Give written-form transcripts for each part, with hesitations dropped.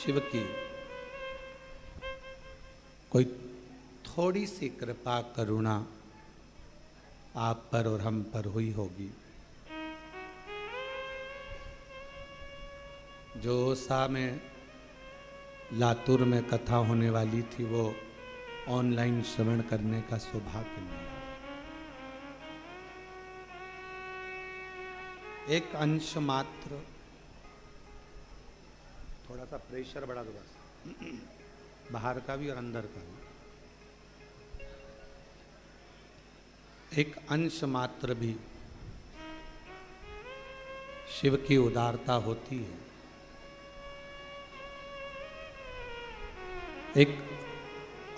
शिव की कोई थोड़ी सी कृपा करुणा आप पर और हम पर हुई होगी। जो ओसा में लातूर में कथा होने वाली थी वो ऑनलाइन श्रवण करने का सौभाग्य मिला। एक अंश मात्र, थोड़ा सा प्रेशर बढ़ा दो बस, बाहर का भी और अंदर का भी। एक अंश मात्र भी शिव की उदारता होती है, एक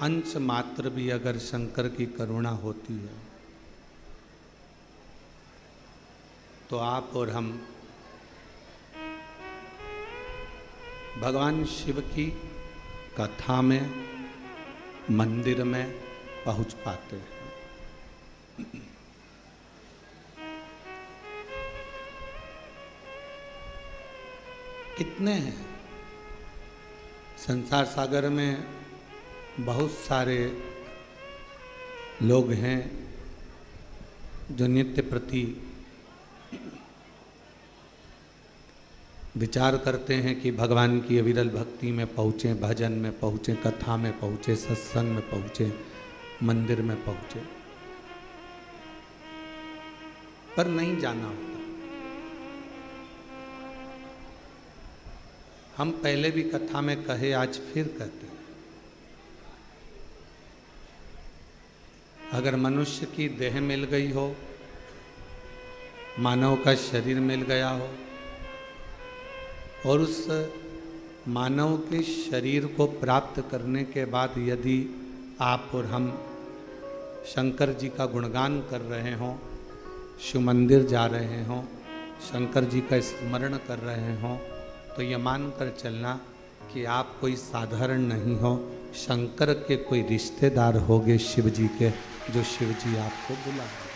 अंश मात्र भी अगर शंकर की करुणा होती है तो आप और हम भगवान शिव की कथा में, मंदिर में पहुंच पाते हैं। कितने हैं संसार सागर में, बहुत सारे लोग हैं जो नित्य प्रति विचार करते हैं कि भगवान की अविरल भक्ति में पहुँचें, भजन में पहुँचें, कथा में पहुँचें, सत्संग में पहुँचें, मंदिर में पहुँचें, पर नहीं जाना होता। हम पहले भी कथा में कहे, आज फिर कहते हैं, अगर मनुष्य की देह मिल गई हो, मानव का शरीर मिल गया हो और उस मानव के शरीर को प्राप्त करने के बाद यदि आप और हम शंकर जी का गुणगान कर रहे हों, शिव मंदिर जा रहे हों, शंकर जी का स्मरण कर रहे हों, तो ये मान कर चलना कि आप कोई साधारण नहीं हो, शंकर के कोई रिश्तेदार होगे शिव जी के, जो शिव जी आपको बुला रहे हैं।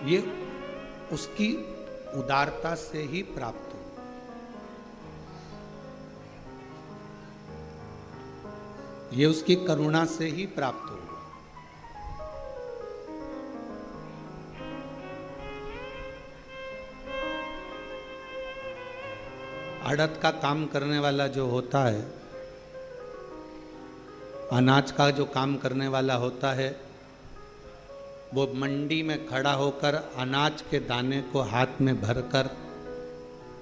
ये उसकी उदारता से ही प्राप्त हो। ये उसकी करुणा से ही प्राप्त हो। आड़त का काम करने वाला जो होता है, अनाज का जो काम करने वाला होता है, वो मंडी में खड़ा होकर अनाज के दाने को हाथ में भरकर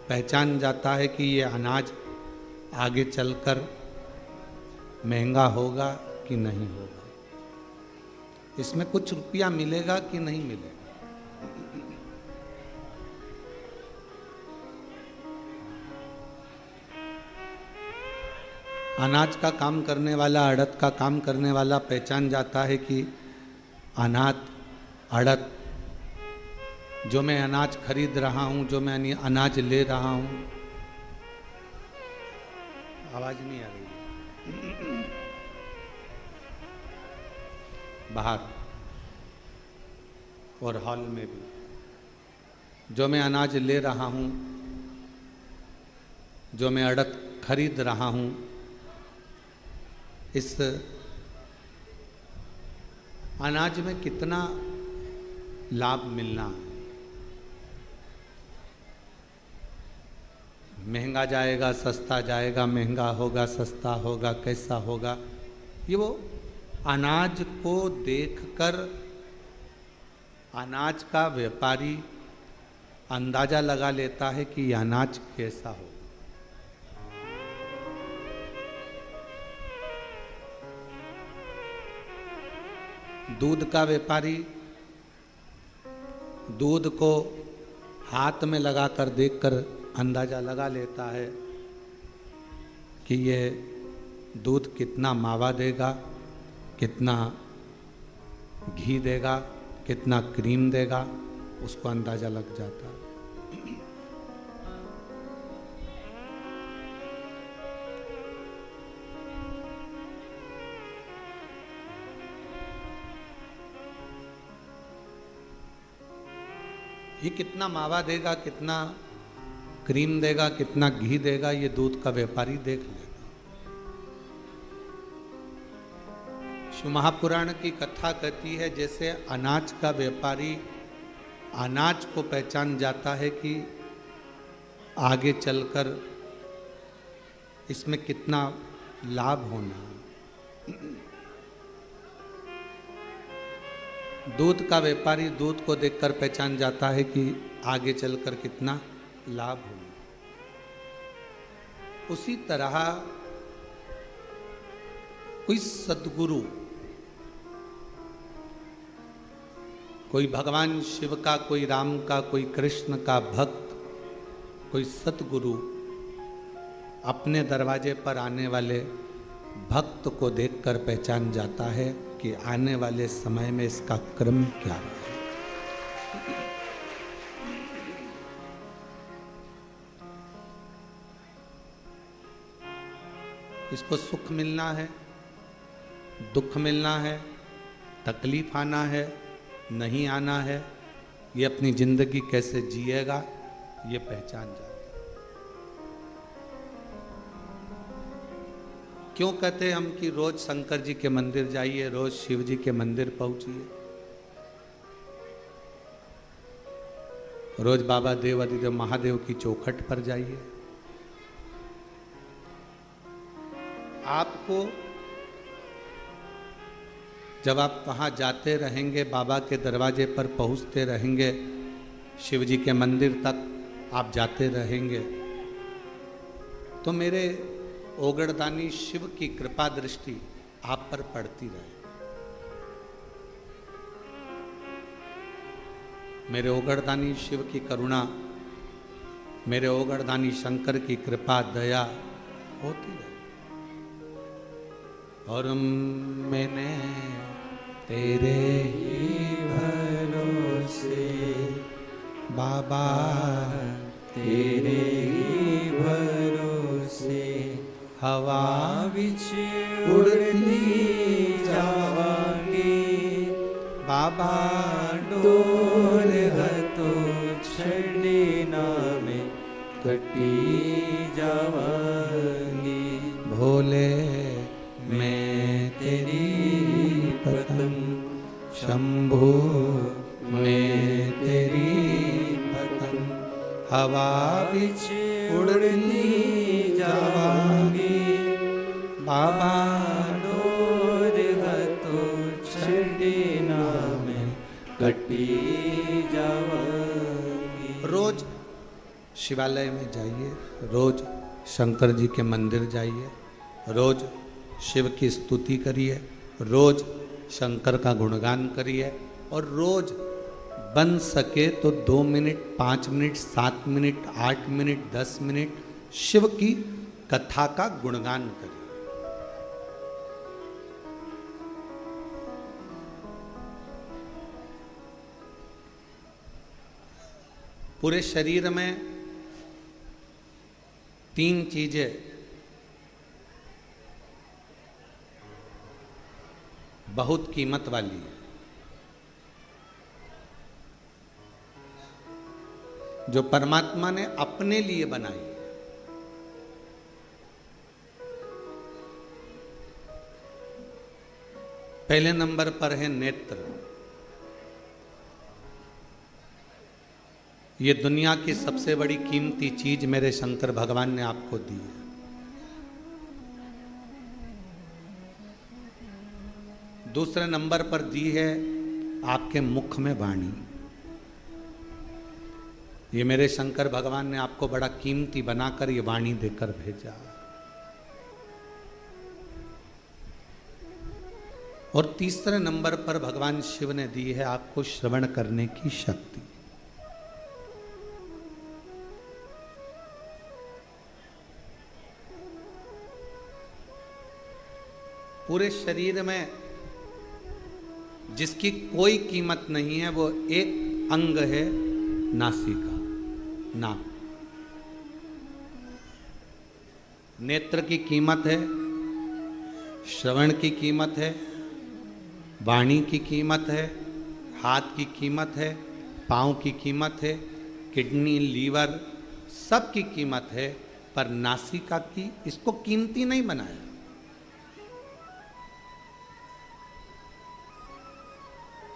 पहचान जाता है कि ये अनाज आगे चलकर महंगा होगा कि नहीं होगा, इसमें कुछ रुपया मिलेगा कि नहीं मिलेगा। अनाज का काम करने वाला, अड़द का काम करने वाला पहचान जाता है कि अनाज, अड़द, जो मैं अनाज खरीद रहा हूँ, जो मैं अनाज ले रहा हूँ, आवाज नहीं आ रही बाहर और हॉल में भी, जो मैं अनाज ले रहा हूँ, जो मैं अड़द खरीद रहा हूँ, इस अनाज में कितना लाभ मिलना है। महंगा जाएगा, सस्ता जाएगा, महंगा होगा, सस्ता होगा, कैसा होगा, ये वो अनाज को देखकर अनाज का व्यापारी अंदाजा लगा लेता है कि यह अनाज कैसा हो। दूध का व्यापारी दूध को हाथ में लगाकर देखकर अंदाजा लगा लेता है कि ये दूध कितना मावा देगा, कितना घी देगा, कितना क्रीम देगा, उसको अंदाजा लग जाता है। ये कितना मावा देगा, कितना क्रीम देगा, कितना घी देगा, ये दूध का व्यापारी देख लेगा। शिव महापुराण की कथा कहती है जैसे अनाज का व्यापारी अनाज को पहचान जाता है कि आगे चलकर इसमें कितना लाभ होना। दूध का व्यापारी दूध को देखकर पहचान जाता है कि आगे चलकर कितना लाभ होगा। उसी तरह कोई सद्गुरु, कोई भगवान शिव का, कोई राम का, कोई कृष्ण का भक्त, कोई सद्गुरु अपने दरवाजे पर आने वाले भक्त को देखकर पहचान जाता है कि आने वाले समय में इसका क्रम क्या है। इसको सुख मिलना है, दुख मिलना है, तकलीफ आना है, नहीं आना है, ये अपनी जिंदगी कैसे जिएगा ये पहचान जाता है। क्यों कहते हैं हम कि रोज शंकर जी के मंदिर जाइए, रोज शिव जी के मंदिर पहुंचिए, रोज बाबा देव अधिदेव महादेव की चौखट पर जाइए। आपको जब आप वहाँ जाते रहेंगे, बाबा के दरवाजे पर पहुँचते रहेंगे, शिव जी के मंदिर तक आप जाते रहेंगे, तो मेरे ओगड़दानी शिव की कृपा दृष्टि आप पर पड़ती रहे। मेरे ओगड़दानी शिव की करुणा, मेरे ओगड़दानी शंकर की कृपा दया होती रहे। और मैंने तेरे ही भरोसे बाबा, तेरे ही भरोसे हवा विच उड़ती जावांगी बाबा, डोर हतो छड़े ना में कटी जावांगी। भोले मैं तेरी पतंग, शंभो मैं तेरी पतंग, हवा बिच उड़ती जावांगी बाबा, डोर हतो छड़े ना में कटी जावांगी। रोज शिवालय में जाइए, रोज शंकर जी के मंदिर जाइए, रोज शिव की स्तुति करिए, रोज शंकर का गुणगान करिए, और रोज बन सके तो 2 minute, 5 minute, 7 minute, 8 minute, 10 minute Shiva की कथा का गुणगान करिए। पूरे शरीर में 3 चीजें बहुत कीमत वाली है, जो परमात्मा ने अपने लिए बनाई है। पहले नंबर पर है नेत्र। ये दुनिया की सबसे बड़ी कीमती चीज मेरे शंकर भगवान ने आपको दी है। दूसरे नंबर पर दी है आपके मुख में वाणी। ये मेरे शंकर भगवान ने आपको बड़ा कीमती बनाकर ये वाणी देकर भेजा। और तीसरे नंबर पर भगवान शिव ने दी है आपको श्रवण करने की शक्ति। पूरे शरीर में जिसकी कोई कीमत नहीं है वो एक अंग है नासिका, नाक। नेत्र की कीमत है, श्रवण की कीमत है, वाणी की कीमत है, हाथ की कीमत है, पाँव की कीमत है, किडनी, लीवर, सब की कीमत है, पर नासिका की इसको कीमती नहीं बनाया।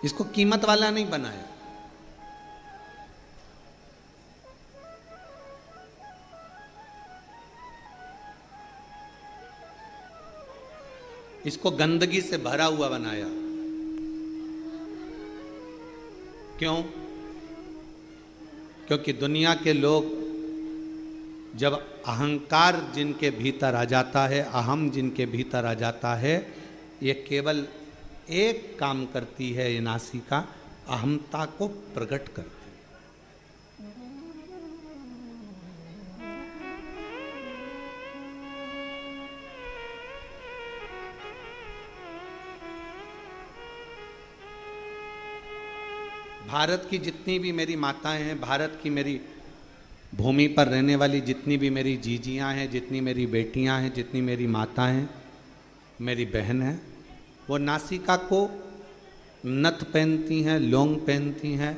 इसको कीमत वाला नहीं बनाया। इसको गंदगी से भरा हुआ बनाया। क्यों? क्योंकि दुनिया के लोग जब अहंकार जिनके भीतर आ जाता है, अहम जिनके भीतर आ जाता है, ये केवल एक काम करती है, ये नासिका अहमता को प्रकट करती है। भारत की जितनी भी मेरी माताएं हैं, भारत की मेरी भूमि पर रहने वाली जितनी भी मेरी जीजियां हैं, जितनी मेरी बेटियां हैं, जितनी मेरी माता हैं, मेरी बहन है, वो नासिका को नथ पहनती हैं, लौंग पहनती हैं,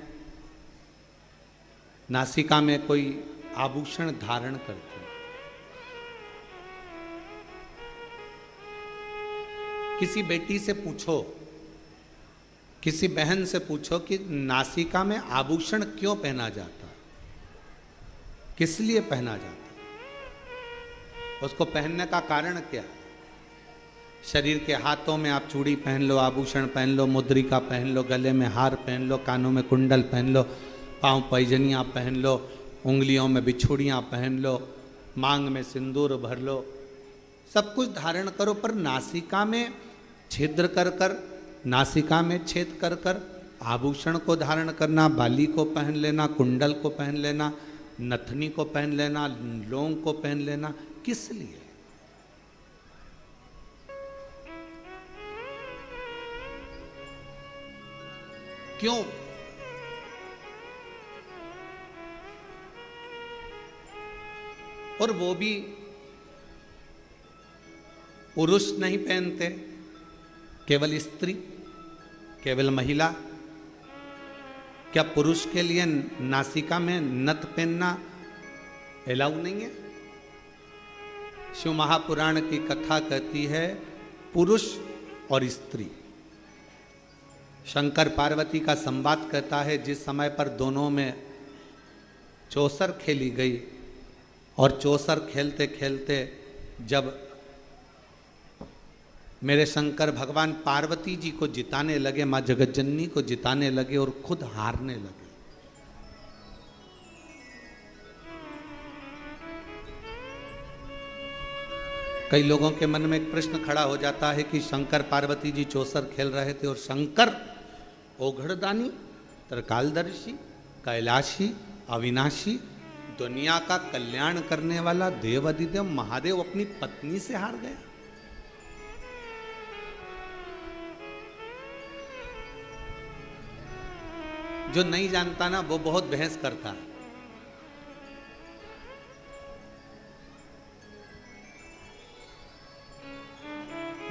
नासिका में कोई आभूषण धारण करती हैं। किसी बेटी से पूछो, किसी बहन से पूछो कि नासिका में आभूषण क्यों पहना जाता है, किस लिए पहना जाता है, उसको पहनने का कारण क्या है? शरीर के हाथों में आप चूड़ी पहन लो, आभूषण पहन लो, मुद्रिका पहन लो, गले में हार पहन लो, कानों में कुंडल पहन लो, पाँव पैजनियाँ पहन लो, उंगलियों में बिछुड़ियाँ पहन लो, मांग में सिंदूर भर लो, सब कुछ धारण करो, पर नासिका में छिद्र कर कर, नासिका में छेद कर कर आभूषण को धारण करना, बाली को पहन लेना, कुंडल को पहन लेना, नथनी को पहन लेना, लौंग को पहन लेना, किस लिए? क्यों? और वो भी पुरुष नहीं पहनते, केवल स्त्री, केवल महिला। क्या पुरुष के लिए नासिका में नथ पहनना अलाउ नहीं है? शिव महापुराण की कथा कहती है पुरुष और स्त्री। शंकर पार्वती का संवाद कहता है, जिस समय पर दोनों में चौसर खेली गई और चौसर खेलते खेलते जब मेरे शंकर भगवान पार्वती जी को जिताने लगे, माँ जगज्जननी को जिताने लगे और खुद हारने लगे, कई लोगों के मन में एक प्रश्न खड़ा हो जाता है कि शंकर पार्वती जी चौसर खेल रहे थे और शंकर ओघड़दानी, त्रिकालदर्शी, कैलाशी, अविनाशी, दुनिया का कल्याण करने वाला देव अधिदेव महादेव अपनी पत्नी से हार गया। जो नहीं जानता ना वो बहुत बहस करता है।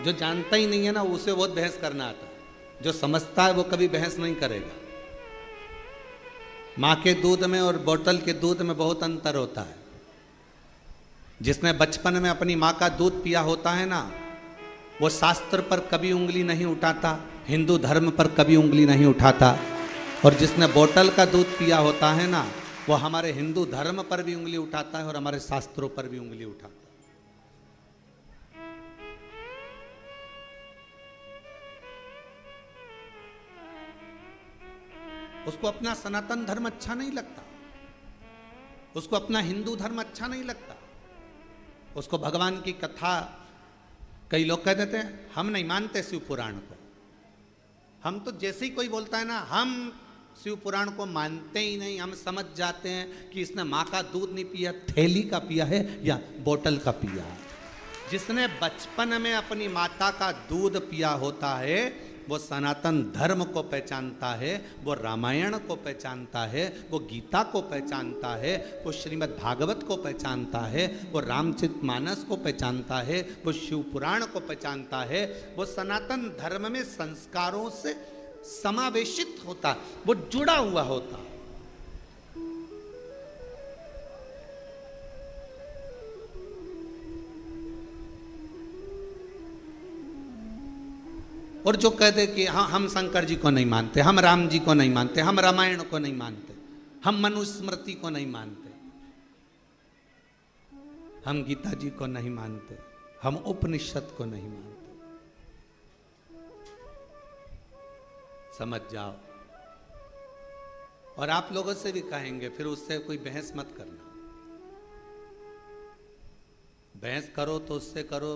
जो जानता ही नहीं है ना उसे बहुत बहस करना आता है। जो समझता है वो कभी बहस नहीं करेगा। माँ के दूध में और बोतल के दूध में बहुत अंतर होता है। जिसने बचपन में अपनी माँ का दूध पिया होता है ना, वो शास्त्र पर कभी उंगली नहीं उठाता, हिंदू धर्म पर कभी उंगली नहीं उठाता। और जिसने बोतल का दूध पिया होता है ना, वो हमारे हिंदू धर्म पर भी उंगली उठाता है और हमारे शास्त्रों पर भी उंगली उठाता है। उसको अपना सनातन धर्म अच्छा नहीं लगता, उसको अपना हिंदू धर्म अच्छा नहीं लगता, उसको भगवान की कथा, कई लोग कह देते हैं हम नहीं मानते शिव पुराण को। हम तो जैसे ही कोई बोलता है ना हम शिव पुराण को मानते ही नहीं, हम समझ जाते हैं कि इसने माँ का दूध नहीं पिया, थैली का पिया है या बोतल का पिया है। जिसने बचपन में अपनी माता का दूध पिया होता है वो सनातन धर्म को पहचानता है, वो रामायण को पहचानता है, वो गीता को पहचानता है, वो श्रीमद् भागवत को पहचानता है, वो रामचरितमानस को पहचानता है, वो शिव पुराण को पहचानता है। वो सनातन धर्म में संस्कारों से समावेशित होता, वो जुड़ा हुआ होता। और जो कहते कि हाँ हम शंकर जी को नहीं मानते, हम राम जी को नहीं मानते, हम रामायण को नहीं मानते, हम मनुस्मृति को नहीं मानते, हम गीता जी को नहीं मानते, हम उपनिषद को नहीं मानते, समझ जाओ। और आप लोगों से भी कहेंगे, फिर उससे कोई बहस मत करना। बहस करो तो उससे करो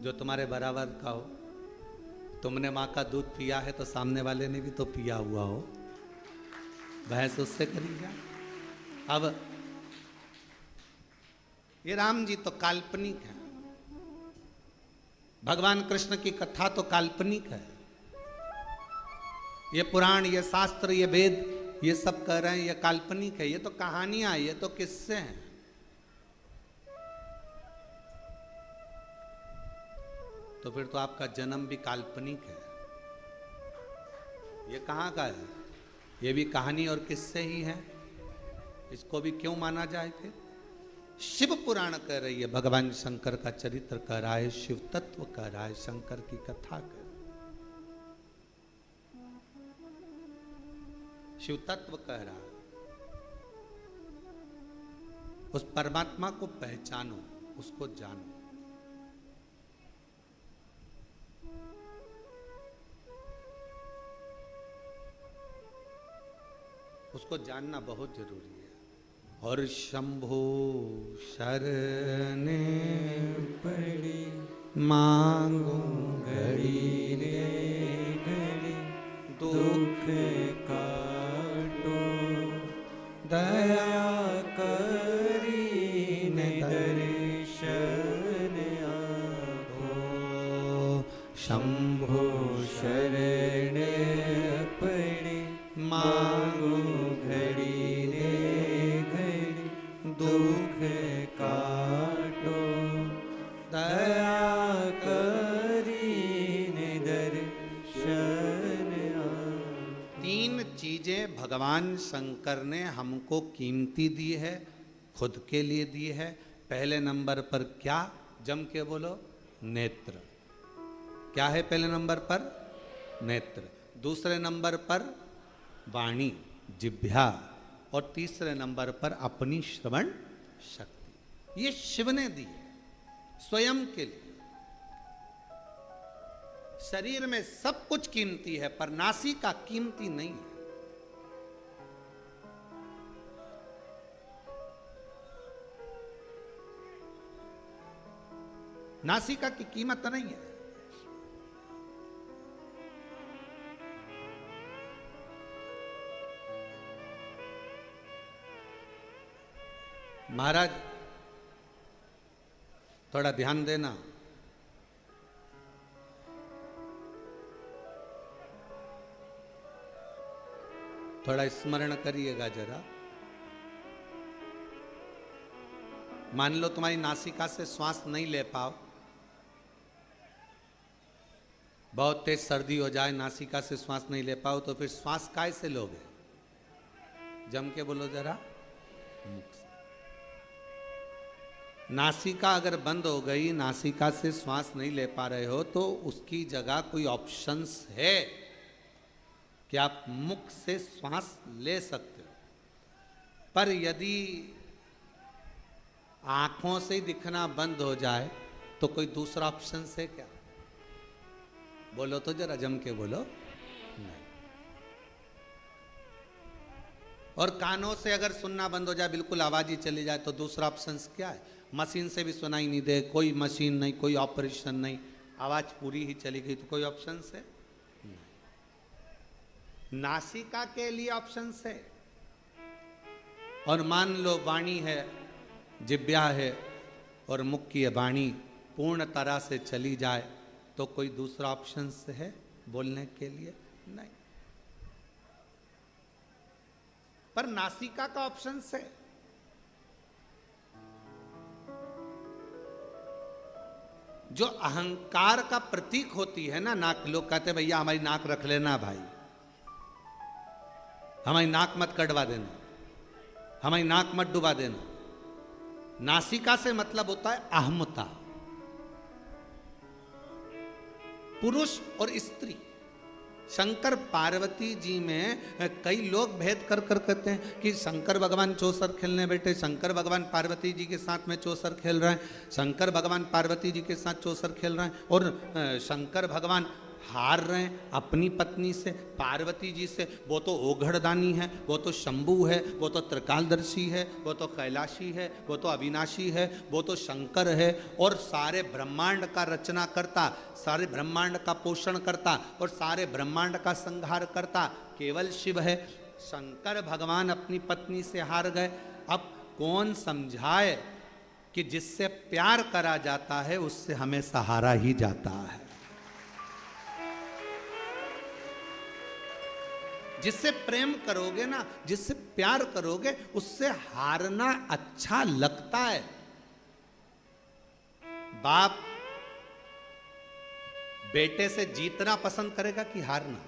जो तुम्हारे बराबर का हो। तुमने माँ का दूध पिया है तो सामने वाले ने भी तो पिया हुआ हो, बहस उससे करिएगा। अब ये राम जी तो काल्पनिक है, भगवान कृष्ण की कथा तो काल्पनिक है, ये पुराण, ये शास्त्र, ये वेद, ये सब कह रहे हैं ये काल्पनिक है, ये तो कहानियां, ये तो किस्से हैं। तो फिर तो आपका जन्म भी काल्पनिक है। ये कहाँ का है? ये भी कहानी और किस्से ही है। इसको भी क्यों माना जाए? फिर शिव पुराण कह रही है, भगवान शंकर का चरित्र कह रहा है, शिव तत्व कह रहा है, शंकर की कथा कह रहा है, शिव तत्व कह रहा है। उस परमात्मा को पहचानो, उसको जानो। उसको जानना बहुत जरूरी है। और शंभो शरण पड़ी मांगो घड़ी रे घड़ी, दुख काटो दया करी ने दर्शन आपो। शंभो शरण पड़ी मांगो घड़ी रे घड़ी, दुख काटो दया करी ने दर्शन आपो। तीन चीजें भगवान शंकर ने हमको कीमती दी है, खुद के लिए दी है। पहले नंबर पर क्या? जम के बोलो, नेत्र। क्या है पहले नंबर पर? नेत्र। दूसरे नंबर पर वाणी, जिह्वा। और तीसरे नंबर पर अपनी श्रवण शक्ति। ये शिव ने दी है स्वयं के लिए। शरीर में सब कुछ कीमती है पर नासिका कीमती नहीं है। नासिका की कीमत नहीं है। महाराज थोड़ा ध्यान देना। थोड़ा स्मरण करिएगा जरा। मान लो तुम्हारी नासिका से श्वास नहीं ले पाओ, बहुत तेज सर्दी हो जाए, नासिका से श्वास नहीं ले पाओ, तो फिर श्वास काय से लोगे? जम के बोलो जरा, मुख से। नासिका अगर बंद हो गई, नासिका से श्वास नहीं ले पा रहे हो, तो उसकी जगह कोई ऑप्शंस है कि आप मुख से श्वास ले सकते हो। पर यदि आंखों से दिखना बंद हो जाए तो कोई दूसरा ऑप्शन है क्या? बोलो तो जरा, जम के बोलो। नहीं। और कानों से अगर सुनना बंद हो जाए, बिल्कुल आवाज ही चली जाए, तो दूसरा ऑप्शन क्या है? मशीन से भी सुनाई नहीं दे, कोई मशीन नहीं, कोई ऑपरेशन नहीं, आवाज पूरी ही चली गई, तो कोई ऑप्शन है? नहीं। नासिका के लिए ऑप्शन है। और मान लो वाणी है, जिह्वा है और मुख की वाणी पूर्ण तरह से चली जाए, तो कोई दूसरा ऑप्शन है बोलने के लिए? नहीं। पर नासिका का ऑप्शन है। जो अहंकार का प्रतीक होती है ना नाक, लोग कहते हैं भैया हमारी नाक रख लेना भाई, हमारी नाक मत कटवा देना, हमारी नाक मत डुबा देना। नासिका से मतलब होता है अहमता, पुरुष और स्त्री। शंकर पार्वती जी में कई लोग भेद कर कर कहते हैं कि शंकर भगवान चौसर खेलने बैठे, शंकर भगवान पार्वती जी के साथ में चौसर खेल रहे हैं, शंकर भगवान पार्वती जी के साथ चौसर खेल रहे हैं, और शंकर भगवान हार रहे हैं अपनी पत्नी से, पार्वती जी से। वो तो ओघड़दानी है, वो तो शंभु है, वो तो त्रिकालदर्शी है, वो तो कैलाशी है, वो तो अविनाशी है, वो तो शंकर है, और सारे ब्रह्मांड का रचना करता, सारे ब्रह्मांड का पोषण करता और सारे ब्रह्मांड का संहार करता केवल शिव है। शंकर भगवान अपनी पत्नी से हार गए। अब कौन समझाए कि जिससे प्यार करा जाता है उससे हमेशा हारा ही जाता है। जिससे प्रेम करोगे ना, जिससे प्यार करोगे, उससे हारना अच्छा लगता है। बाप बेटे से जीतना पसंद करेगा कि हारना?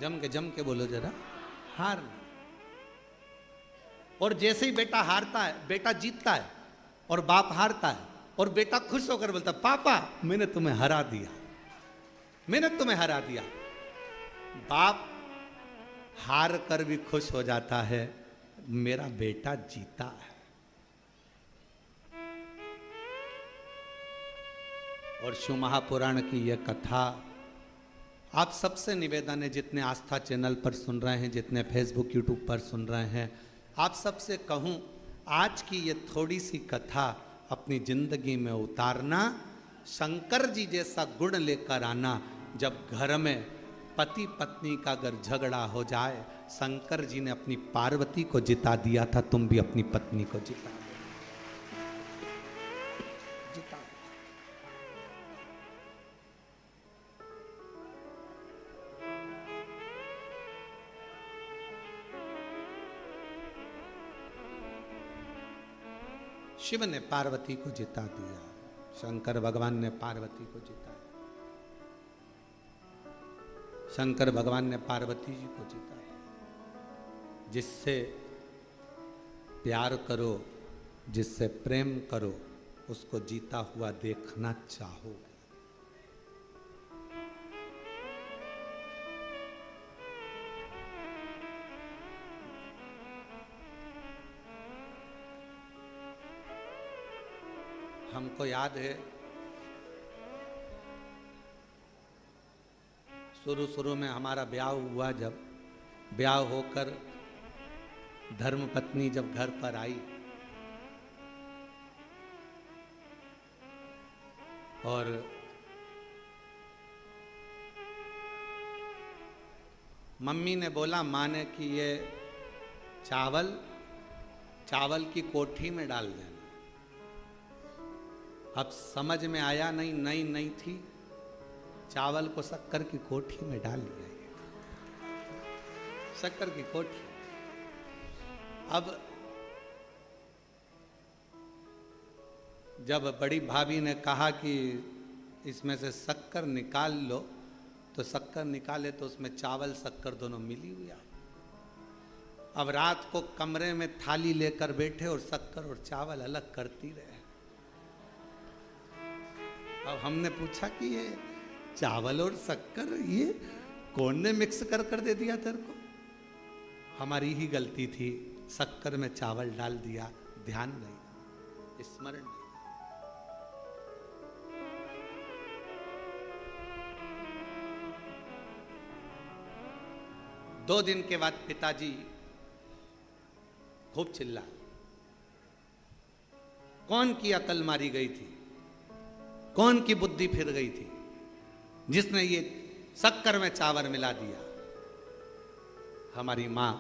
जम के बोलो जरा, हारना। और जैसे ही बेटा हारता है, बेटा जीतता है और बाप हारता है, और बेटा खुश होकर बोलता पापा मैंने तुम्हें हरा दिया, मैंने तुम्हें हरा दिया। बाप हार कर भी खुश हो जाता है, मेरा बेटा जीता है। और शिव महापुराण की यह कथा आप सबसे निवेदन है, जितने आस्था चैनल पर सुन रहे हैं, जितने फेसबुक यूट्यूब पर सुन रहे हैं, आप सबसे कहूं आज की ये थोड़ी सी कथा अपनी जिंदगी में उतारना, शंकर जी जैसा गुण लेकर आना। जब घर में पति पत्नी का अगर झगड़ा हो जाए, शंकर जी ने अपनी पार्वती को जिता दिया था, तुम भी अपनी पत्नी को जिता दो। शिव ने पार्वती को जिता दिया, शंकर भगवान ने पार्वती को जिताया, शंकर भगवान ने पार्वती जी को जिताया। जिससे प्यार करो, जिससे प्रेम करो, उसको जीता हुआ देखना चाहो। हमको याद है शुरू में हमारा ब्याह हुआ, जब ब्याह होकर धर्म पत्नी जब घर पर आई और मम्मी ने बोला, माँ ने कि ये चावल की कोठी में डाल देना। अब समझ में आया नहीं, नई थी, चावल को शक्कर की कोठी में डाल दिया, शक्कर की कोठी। अब जब बड़ी भाभी ने कहा कि इसमें से शक्कर निकाल लो, तो शक्कर निकाले तो उसमें चावल शक्कर दोनों मिली हुई आई। अब रात को कमरे में थाली लेकर बैठे और शक्कर और चावल अलग करती रहे। अब हमने पूछा कि ये चावल और शक्कर ये कौन ने मिक्स कर दे दिया तेरे को? हमारी ही गलती थी, शक्कर में चावल डाल दिया, ध्यान नहीं, स्मरण नहीं। दो दिन के बाद पिताजी खूब चिल्ला, कौन की अकल मारी गई थी, कौन की बुद्धि फिर गई थी जिसने ये शक्कर में चावल मिला दिया? हमारी माँ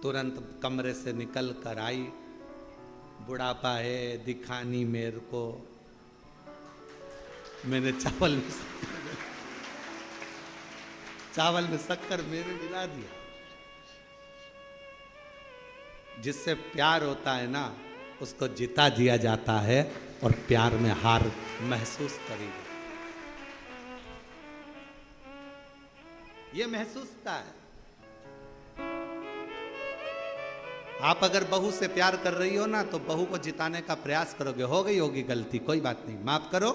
तुरंत कमरे से निकल कर आई, बुढ़ापा है दिखानी मेरे को, मैंने चावल में शक्कर मेरे मिला दिया। जिससे प्यार होता है ना, उसको जिता दिया जाता है और प्यार में हार महसूस करेगी, ये महसूस होता है। आप अगर बहू से प्यार कर रही हो ना, तो बहू को जिताने का प्रयास करोगे, हो गई होगी गलती, कोई बात नहीं, माफ करो,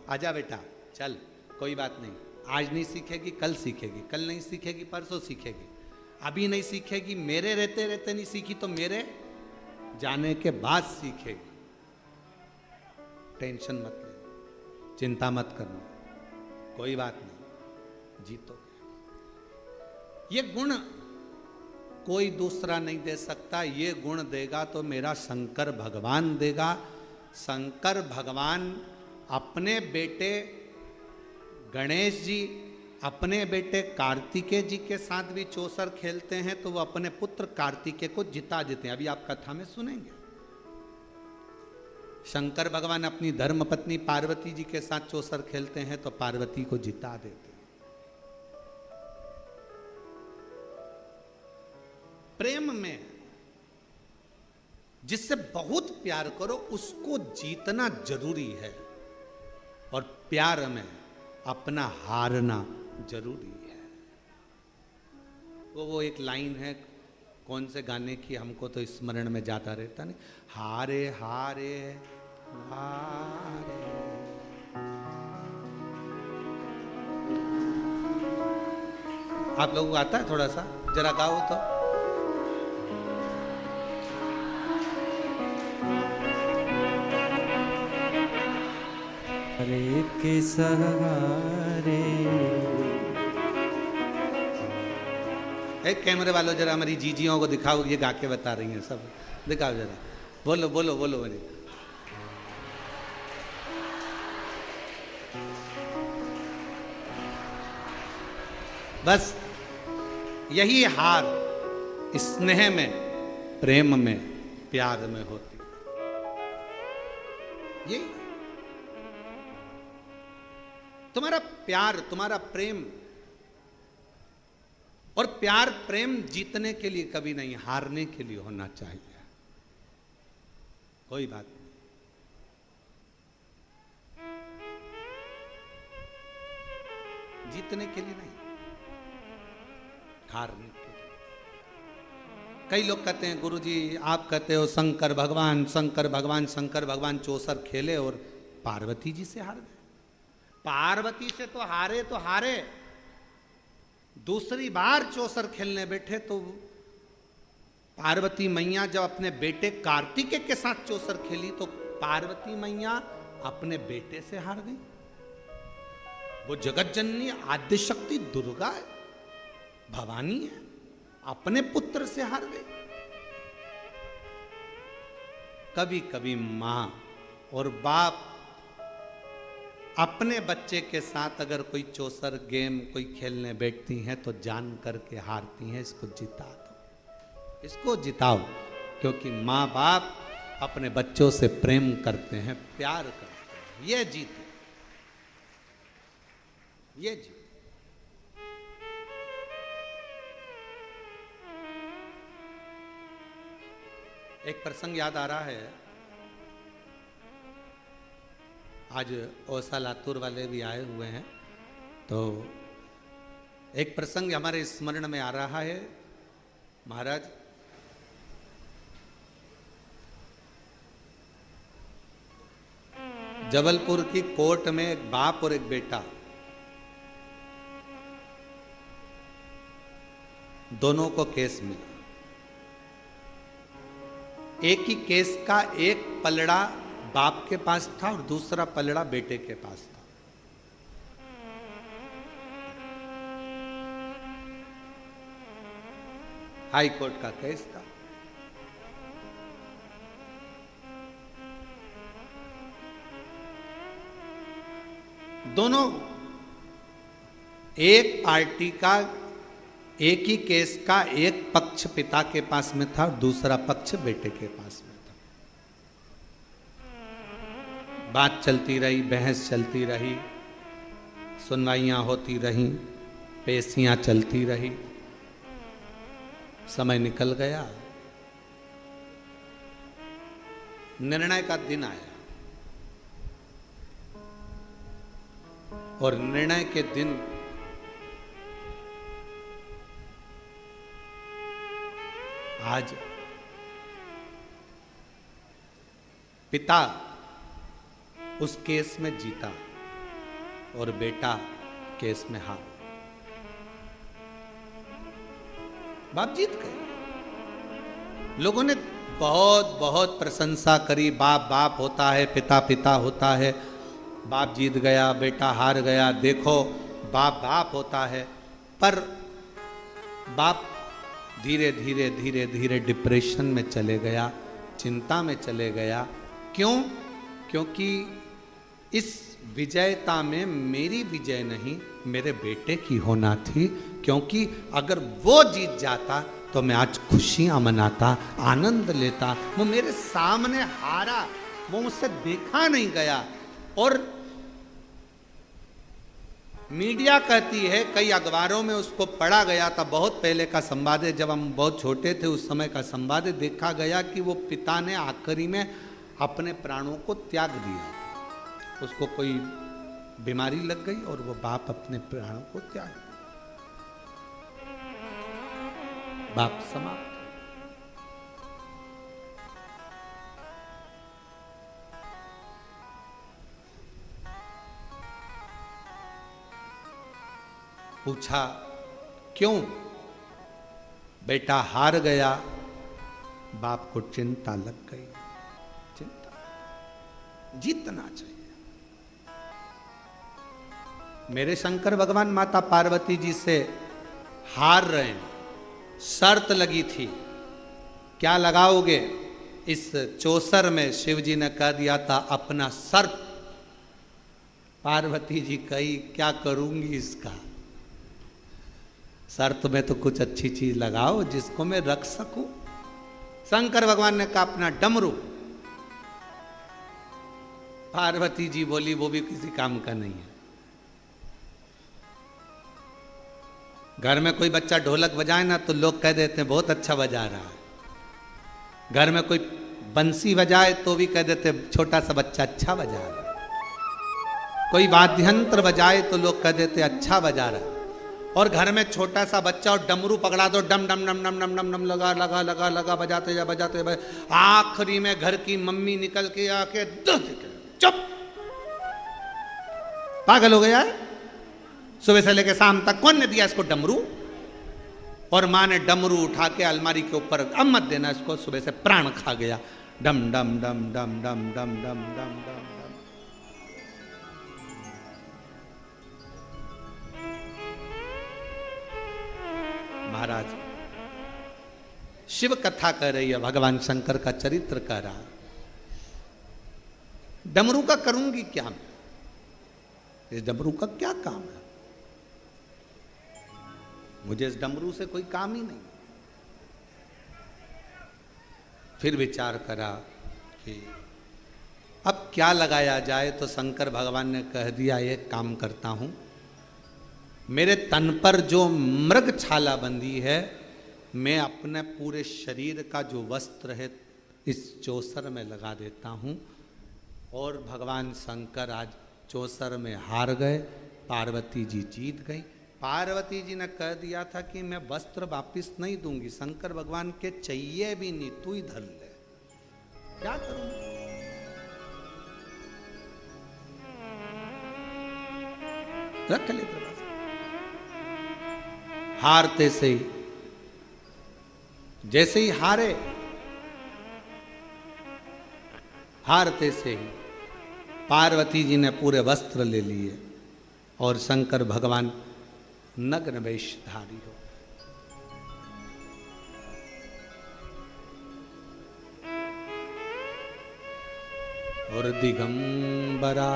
आजा बेटा चल कोई बात नहीं, आज नहीं सीखेगी कल सीखेगी, कल नहीं सीखेगी परसों सीखेगी, अभी नहीं सीखेगी, मेरे रहते रहते नहीं सीखी तो मेरे जाने के बाद सीखेगी। टेंशन मत लेना, चिंता मत करना, कोई बात नहीं, जीतो। ये गुण कोई दूसरा नहीं दे सकता, ये गुण देगा तो मेरा शंकर भगवान देगा। शंकर भगवान अपने बेटे गणेश जी, अपने बेटे कार्तिकेय जी के साथ भी चौसर खेलते हैं, तो वो अपने पुत्र कार्तिकेय को जिता देते हैं। अभी आप कथा में सुनेंगे, शंकर भगवान अपनी धर्म पत्नी पार्वती जी के साथ चौसर खेलते हैं तो पार्वती को जिता देते हैं। प्रेम में जिससे बहुत प्यार करो उसको जीतना जरूरी है, और प्यार में अपना हारना जरूरी है। वो एक लाइन है, कौन से गाने की हमको तो स्मरण में जाता रहता नहीं, हारे हारे हारे। आप लोगों को आता है थोड़ा सा, जरा गाओ तो। हरे के सहारे। एक कैमरे वालों जरा हमारी जीजियों को दिखाओ, ये गा के बता रही हैं सब, दिखाओ जरा, बोलो बोलो बोलो मेरी। बस यही हार स्नेह में, प्रेम में, प्यार में होती। ये तुम्हारा प्यार, तुम्हारा प्रेम, और प्यार प्रेम जीतने के लिए कभी नहीं, हारने के लिए होना चाहिए। कोई बात नहीं, जीतने के लिए नहीं, हारने के लिए। कई लोग कहते हैं गुरुजी आप कहते हो शंकर भगवान शंकर भगवान, शंकर भगवान चौसर खेले और पार्वती जी से हार गए। पार्वती से तो हारे, दूसरी बार चौसर खेलने बैठे तो पार्वती मैया जब अपने बेटे कार्तिकेय के साथ चौसर खेली तो पार्वती मैया अपने बेटे से हार गई। वो जगत जननी आद्य शक्ति दुर्गा है, भवानी है, अपने पुत्र से हार गई। कभी कभी मां और बाप अपने बच्चे के साथ अगर कोई चौसर गेम कोई खेलने बैठती हैं तो जान करके हारती हैं। इसको जिता दो, इसको जिताओ, क्योंकि माँ बाप अपने बच्चों से प्रेम करते हैं, प्यार करते हैं। ये जीते, ये जीते। एक प्रसंग याद आ रहा है, आज ओसा लातूर वाले भी आए हुए हैं, तो एक प्रसंग हमारे स्मरण में आ रहा है। महाराज जबलपुर की कोर्ट में एक बाप और एक बेटा, दोनों को केस मिला। एक ही केस का एक पलड़ा बाप के पास था और दूसरा पलड़ा बेटे के पास था। हाई कोर्ट का केस था। दोनों एक पार्टी का, एक ही केस का एक पक्ष पिता के पास में था और दूसरा पक्ष बेटे के पास में। बात चलती रही, बहस चलती रही, सुनवाइयाँ होती रहीं, पेशियाँ चलती रही। समय निकल गया, निर्णय का दिन आया और निर्णय के दिन आज पिता उस केस में जीता और बेटा केस में हार। बाप जीत गए। लोगों ने बहुत बहुत प्रशंसा करी, बाप बाप होता है, पिता पिता होता है, बाप जीत गया बेटा हार गया, देखो बाप बाप होता है। पर बाप धीरे धीरे धीरे धीरे डिप्रेशन में चले गया, चिंता में चले गया। क्यों? क्योंकि इस विजयता में मेरी विजय नहीं, मेरे बेटे की होना थी। क्योंकि अगर वो जीत जाता तो मैं आज खुशियां मनाता, आनंद लेता। वो मेरे सामने हारा, वो मुझसे देखा नहीं गया। और मीडिया कहती है, कई अखबारों में उसको पढ़ा गया था, बहुत पहले का संवाद है, जब हम बहुत छोटे थे उस समय का संवाद है, देखा गया कि वो पिता ने आखिरी में अपने प्राणों को त्याग दिया। उसको कोई बीमारी लग गई और वो बाप अपने प्राणों को त्याग दिया। बाप समाप्त। पूछा क्यों? बेटा हार गया। बाप को चिंता लग गई। चिंता, जीतना चाहिए। मेरे शंकर भगवान माता पार्वती जी से हार रहे हैं, शर्त लगी थी, क्या लगाओगे? इस चौसर में शिव जी ने कह दिया था अपना सर्प। पार्वती जी कही क्या करूंगी इसका, शर्त में तो कुछ अच्छी चीज लगाओ जिसको मैं रख सकूं। शंकर भगवान ने कहा अपना डमरू। पार्वती जी बोली वो भी किसी काम का नहीं है। घर में कोई बच्चा ढोलक बजाए ना तो लोग कह देते हैं बहुत अच्छा बजा रहा है। घर में कोई बंसी बजाए तो भी कह देते हैं छोटा सा बच्चा अच्छा बजा रहा है। कोई वाद्य यंत्र बजाए तो लोग कह देते हैं अच्छा बजा रहा है। और घर में छोटा सा बच्चा और डमरू पकड़ा दो, डम डम डम डम डम डम डम लगा लगा लगा लगा बजाते जा बजाते। आखिरी में घर की मम्मी निकल के आके चुप, पागल हो गया है, सुबह से लेकर शाम तक कौन ने दिया इसको डमरू? और माँ ने डमरू उठा के अलमारी के ऊपर, अब मत देना इसको, सुबह से प्राण खा गया। डम डम डम डम डम डम डम डम डम। महाराज शिव कथा कह रही है, भगवान शंकर का चरित्र कह रहा। डमरू का करूंगी क्या मैं? इस डमरू का क्या काम है? मुझे इस डमरू से कोई काम ही नहीं। फिर विचार करा कि अब क्या लगाया जाए, तो शंकर भगवान ने कह दिया एक काम करता हूं, मेरे तन पर जो मृग छाला बंधी है, मैं अपने पूरे शरीर का जो वस्त्र है इस चौसर में लगा देता हूं। और भगवान शंकर आज चौसर में हार गए, पार्वती जी जीत गई। पार्वती जी ने कह दिया था कि मैं वस्त्र वापिस नहीं दूंगी, शंकर भगवान के चाहिए भी नहीं, तू ही धर ले। क्या करूं? रख ले तेरे पास। हारते से ही, जैसे ही हारते से ही पार्वती जी ने पूरे वस्त्र ले लिए और शंकर भगवान नग्न वेशधारी हो। और दिगंबरा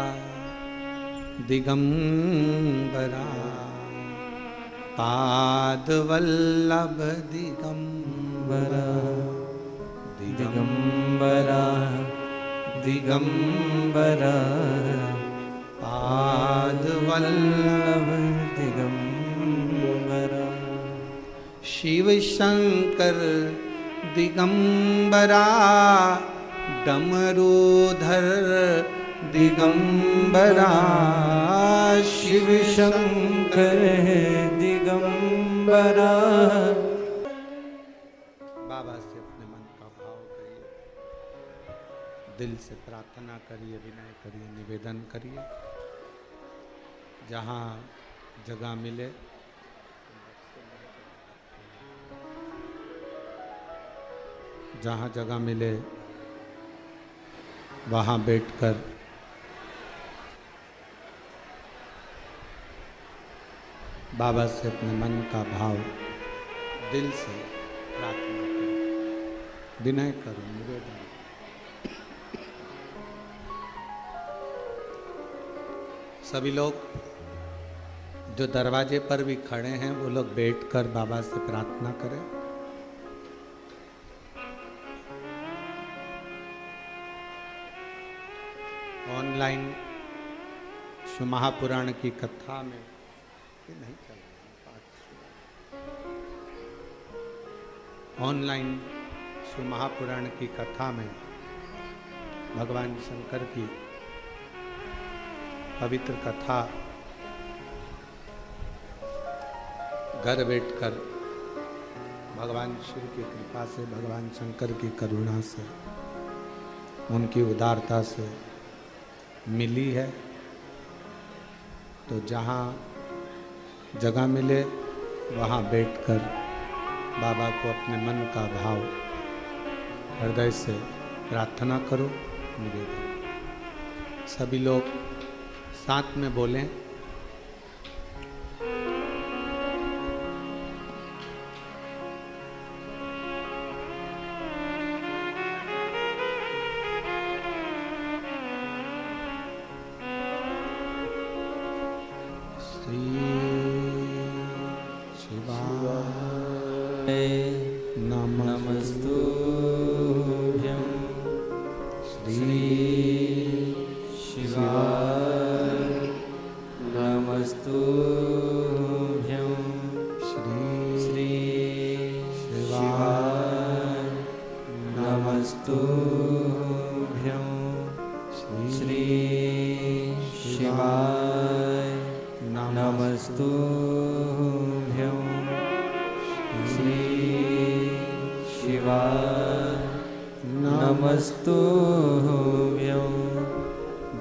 दिगंबरा पाद वल्लभ दिगंबरा दिगंबरा दिगंबरा पाद वल्लभ दिगंबरा शिव शंकर दिगंबरा डमरूधर दिगंबरा शिव शंकर दिगंबरा। बाबा से अपने मन का भाव करिए, दिल से प्रार्थना करिए, विनय करिए, निवेदन करिए। जहाँ जगह मिले वहाँ बैठकर बाबा से अपने मन का भाव दिल से प्रार्थना करो, विनय करो, निवेदन। सभी लोग जो दरवाजे पर भी खड़े हैं वो लोग बैठकर बाबा से प्रार्थना करें। ऑनलाइन शिव महापुराण की कथा में ये नहीं चल रहा पाठ। ऑनलाइन शिव महापुराण की कथा में भगवान शंकर की पवित्र कथा घर बैठकर भगवान शिव की कृपा से, भगवान शंकर की करुणा से, उनकी उदारता से मिली है। तो जहाँ जगह मिले वहाँ बैठकर बाबा को अपने मन का भाव हृदय से प्रार्थना करो, निवेदन। सभी लोग साथ में बोलें। नमस्तुभ्यं श्री शिवाय नमस्तुभ्यं श्री शिवाय नमस्तुभ्यं श्री शिवाय नमस्तुभ्यं श्री शिवाय नमस्तुभ्यं।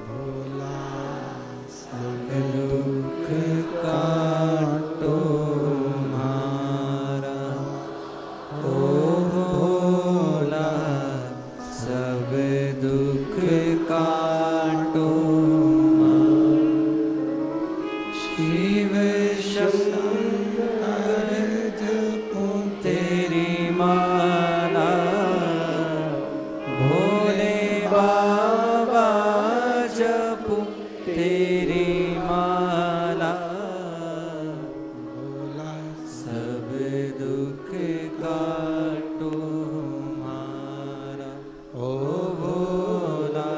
भोला सब दुख काटो हमारा, ओ भोला सब दुख काटो शिव शंकर जपो तेरी माला, भोले बाबा जपो तेरी माला, भोला सब दुख काटो हमारा, ओ भोला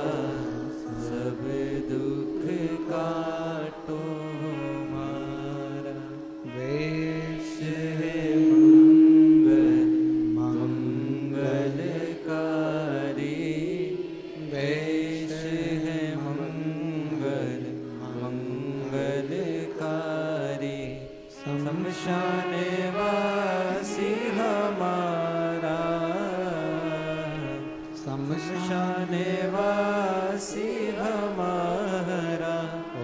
सब दुख काटो हमारा। वेश है मंगलकारी, वेश है मंगलकारी, शमशान वासी हमारा, शमशान वासी हमारा, ओ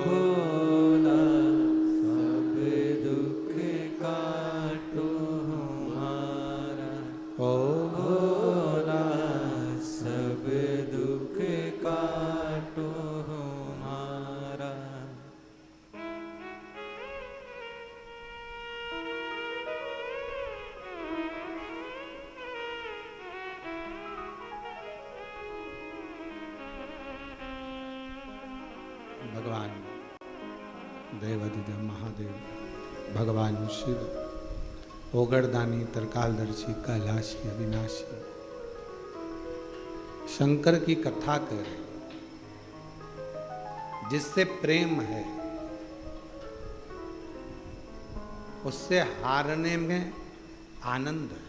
भोला सब दुख काटो हमारा, ओ भोला सब दुख काटो हमारा। भगवान देवाधिदेव महादेव, भगवान शिव, ओगड़दानी, तरकालदर्शी, कैलाशी, अविनाशी, शंकर की कथा कर रहे। जिससे प्रेम है उससे हारने में आनंद है।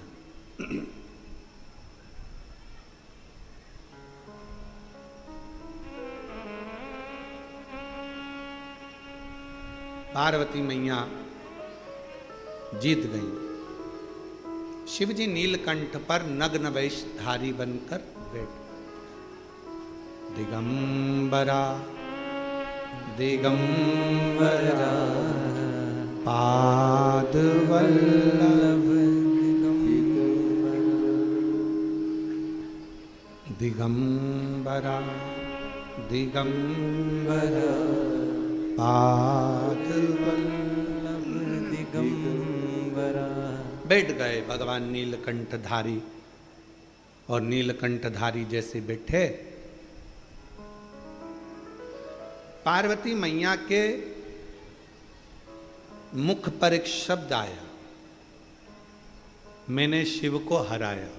पार्वती मैया जीत गई। शिवजी नीलकंठ पर नग्न वेशधारी बनकर बैठे। दिगंबरा दिगंबरा पादवल्लभ दिगंबरा दिगंबरा पादवल्लभ दिगंबरा। बैठ गए भगवान नीलकंठधारी, और नीलकंठधारी जैसे बैठे, पार्वती मैया के मुख पर एक शब्द आया, मैंने शिव को हराया।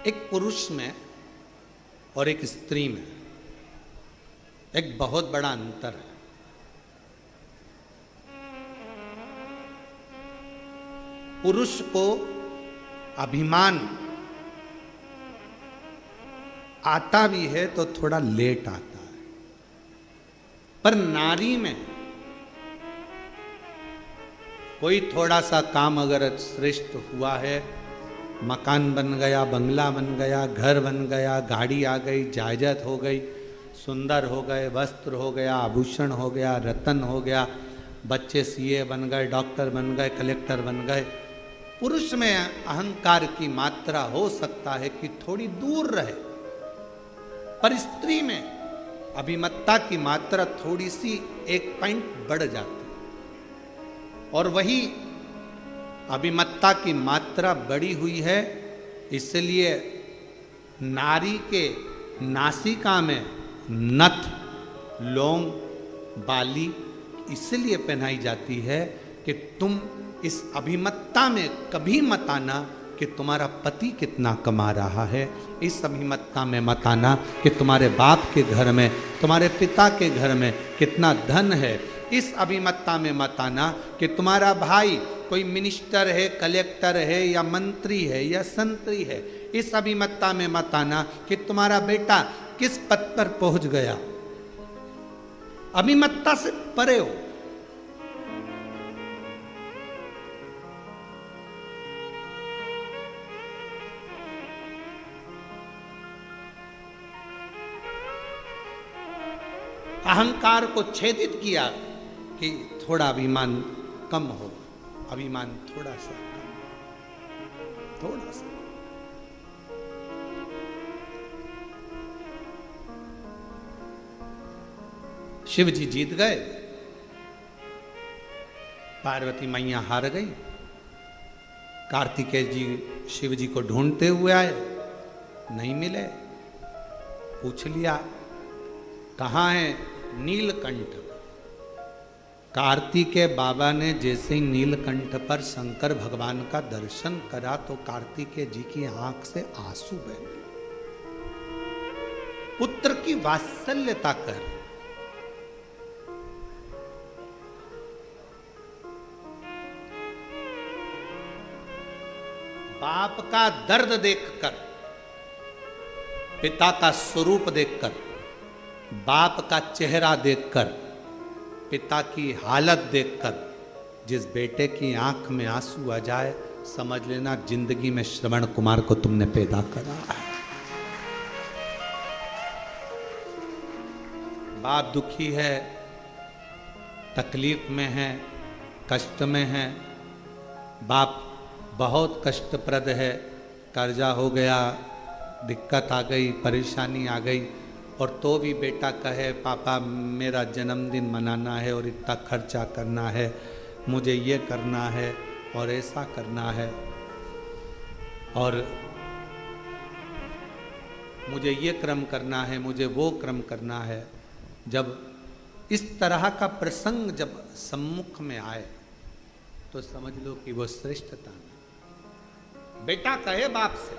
एक पुरुष में और एक स्त्री में एक बहुत बड़ा अंतर है। पुरुष को अभिमान आता भी है तो थोड़ा लेट आता है, पर नारी में कोई थोड़ा सा काम अगर श्रेष्ठ हुआ है, मकान बन गया, बंगला बन गया, घर बन गया, गाड़ी आ गई, जायदाद हो गई, सुंदर हो गए, वस्त्र हो गया, आभूषण हो गया, रतन हो गया, बच्चे सीए बन गए, डॉक्टर बन गए, कलेक्टर बन गए, पुरुष में अहंकार की मात्रा हो सकता है कि थोड़ी दूर रहे, पर स्त्री में अभिमत्ता की मात्रा थोड़ी सी एक पॉइंट बढ़ जाती, और वही अभिमत्ता की मात्रा बढ़ी हुई है। इसलिए नारी के नासिका में नथ, लौंग, बाली इसलिए पहनाई जाती है कि तुम इस अभिमत्ता में कभी मत आना कि तुम्हारा पति कितना कमा रहा है, इस अभिमत्ता में मत आना कि तुम्हारे बाप के घर में, तुम्हारे पिता के घर में कितना धन है, इस अभिमत्ता में मत आना कि तुम्हारा भाई कोई मिनिस्टर है, कलेक्टर है, या मंत्री है, या संतरी है, इस अभिमत्ता में मत आना कि तुम्हारा बेटा किस पद पर पहुंच गया। अभिमत्ता से परे हो। अहंकार को छेदित किया कि थोड़ा अभिमान कम हो, अभिमान थोड़ा सा कम, थोड़ा सा। शिव जी जीत गए, पार्वती मैया हार गई। कार्तिकेय जी शिव जी को ढूंढते हुए आए, नहीं मिले। पूछ लिया कहाँ है नीलकंठ। कार्तिकेय बाबा ने जैसे ही नीलकंठ पर शंकर भगवान का दर्शन करा तो कार्तिकेय जी की आंख से आंसू बहने लगे। पुत्र की वात्सल्यता कर, बाप का दर्द देखकर, पिता का स्वरूप देखकर, बाप का चेहरा देखकर, पिता की हालत देखकर जिस बेटे की आंख में आंसू आ जाए, समझ लेना जिंदगी में श्रवण कुमार को तुमने पैदा करा है। बाप दुखी है, तकलीफ में है, कष्ट में है, बाप बहुत कष्टप्रद है, कर्जा हो गया, दिक्कत आ गई, परेशानी आ गई, और तो भी बेटा कहे पापा मेरा जन्मदिन मनाना है और इतना खर्चा करना है, मुझे ये करना है और ऐसा करना है, और मुझे ये क्रम करना है, मुझे वो क्रम करना है। जब इस तरह का प्रसंग जब सम्मुख में आए तो समझ लो कि वो श्रेष्ठता नहीं। बेटा कहे बाप से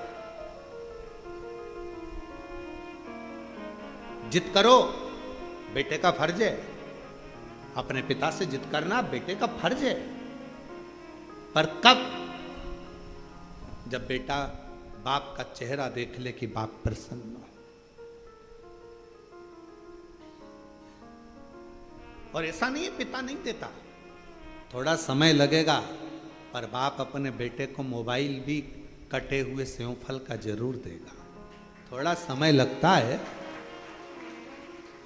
जिद करो, बेटे का फर्ज है, अपने पिता से जिद करना बेटे का फर्ज है, पर कब? जब बेटा बाप का चेहरा देख ले कि बाप प्रसन्न हो। और ऐसा नहीं है पिता नहीं देता, थोड़ा समय लगेगा, पर बाप अपने बेटे को मोबाइल भी कटे हुए सेव फल का जरूर देगा। थोड़ा समय लगता है,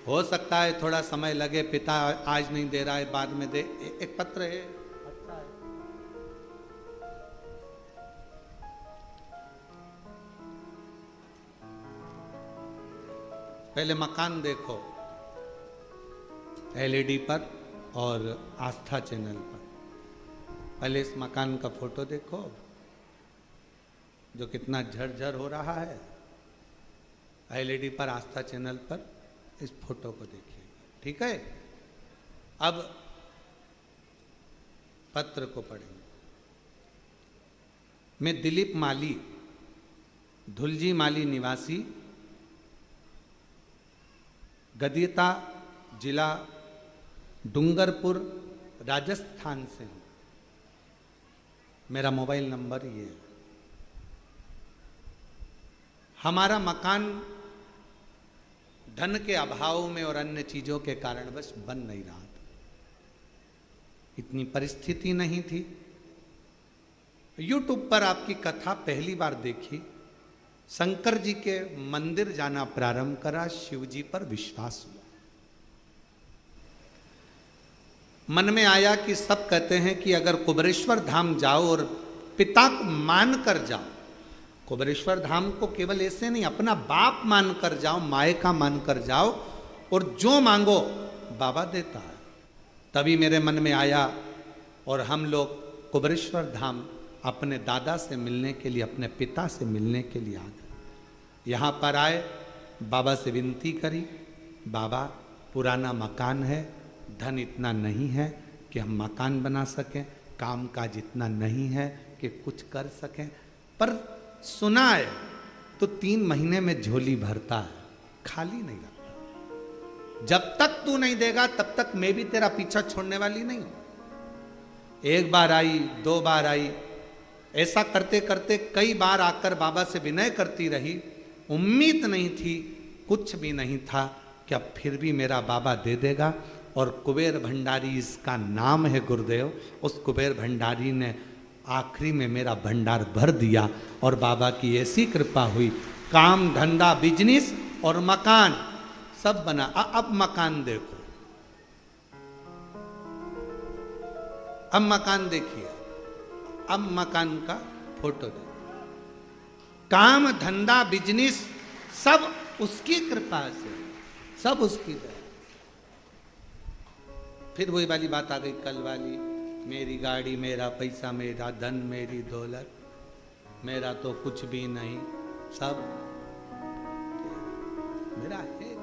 हो सकता है थोड़ा समय लगे, पिता आज नहीं दे रहा है बाद में दे। एक पत्र है, अच्छा है। पहले मकान देखो एलईडी पर और आस्था चैनल पर। पहले इस मकान का फोटो देखो जो कितना झरझर हो रहा है। एलईडी पर आस्था चैनल पर इस फोटो को देखिए, ठीक है। अब पत्र को पढ़ेंगे। मैं दिलीप माली, धुलजी माली निवासी, गदियता जिला डूंगरपुर राजस्थान से हूं। मेरा मोबाइल नंबर ये है। हमारा मकान धन के अभाव में और अन्य चीजों के कारणवश बन नहीं रहा था। इतनी परिस्थिति नहीं थी। यूट्यूब पर आपकी कथा पहली बार देखी, शंकर जी के मंदिर जाना प्रारंभ करा, शिव जी पर विश्वास हुआ। मन में आया कि सब कहते हैं कि अगर कुबेरेश्वर धाम जाओ और पिता को मान कर जाओ, कुबेरेश्वर धाम को केवल ऐसे नहीं, अपना बाप मान कर जाओ, माए का मान कर जाओ, और जो मांगो बाबा देता है। तभी मेरे मन में आया और हम लोग कुबेरेश्वर धाम अपने दादा से मिलने के लिए, अपने पिता से मिलने के लिए आ गए। यहाँ पर आए, बाबा से विनती करी, बाबा पुराना मकान है, धन इतना नहीं है कि हम मकान बना सकें, काम काज इतना नहीं है कि कुछ कर सकें, पर सुना है तो 3 महीने में झोली भरता है, खाली नहीं रखता। जब तक तू नहीं देगा तब तक मैं भी तेरा पीछा छोड़ने वाली नहीं हूं। 1 बार आई, 2 बार आई, ऐसा करते करते कई बार आकर बाबा से विनय करती रही। उम्मीद नहीं थी, कुछ भी नहीं था कि अब फिर भी मेरा बाबा दे देगा। और कुबेर भंडारी इसका नाम है गुरुदेव, उस कुबेर भंडारी ने आखिरी में मेरा भंडार भर दिया। और बाबा की ऐसी कृपा हुई, काम धंधा बिजनेस और मकान सब बना। अब मकान देखो, अब मकान देखिए, अब मकान का फोटो देखो। काम धंधा बिजनेस सब उसकी कृपा से, सब उसकी दया। फिर वही वाली बात आ गई कल वाली, मेरी गाड़ी, मेरा पैसा, मेरा धन, मेरी दौलत, मेरा तो कुछ भी नहीं, सब मेरा है।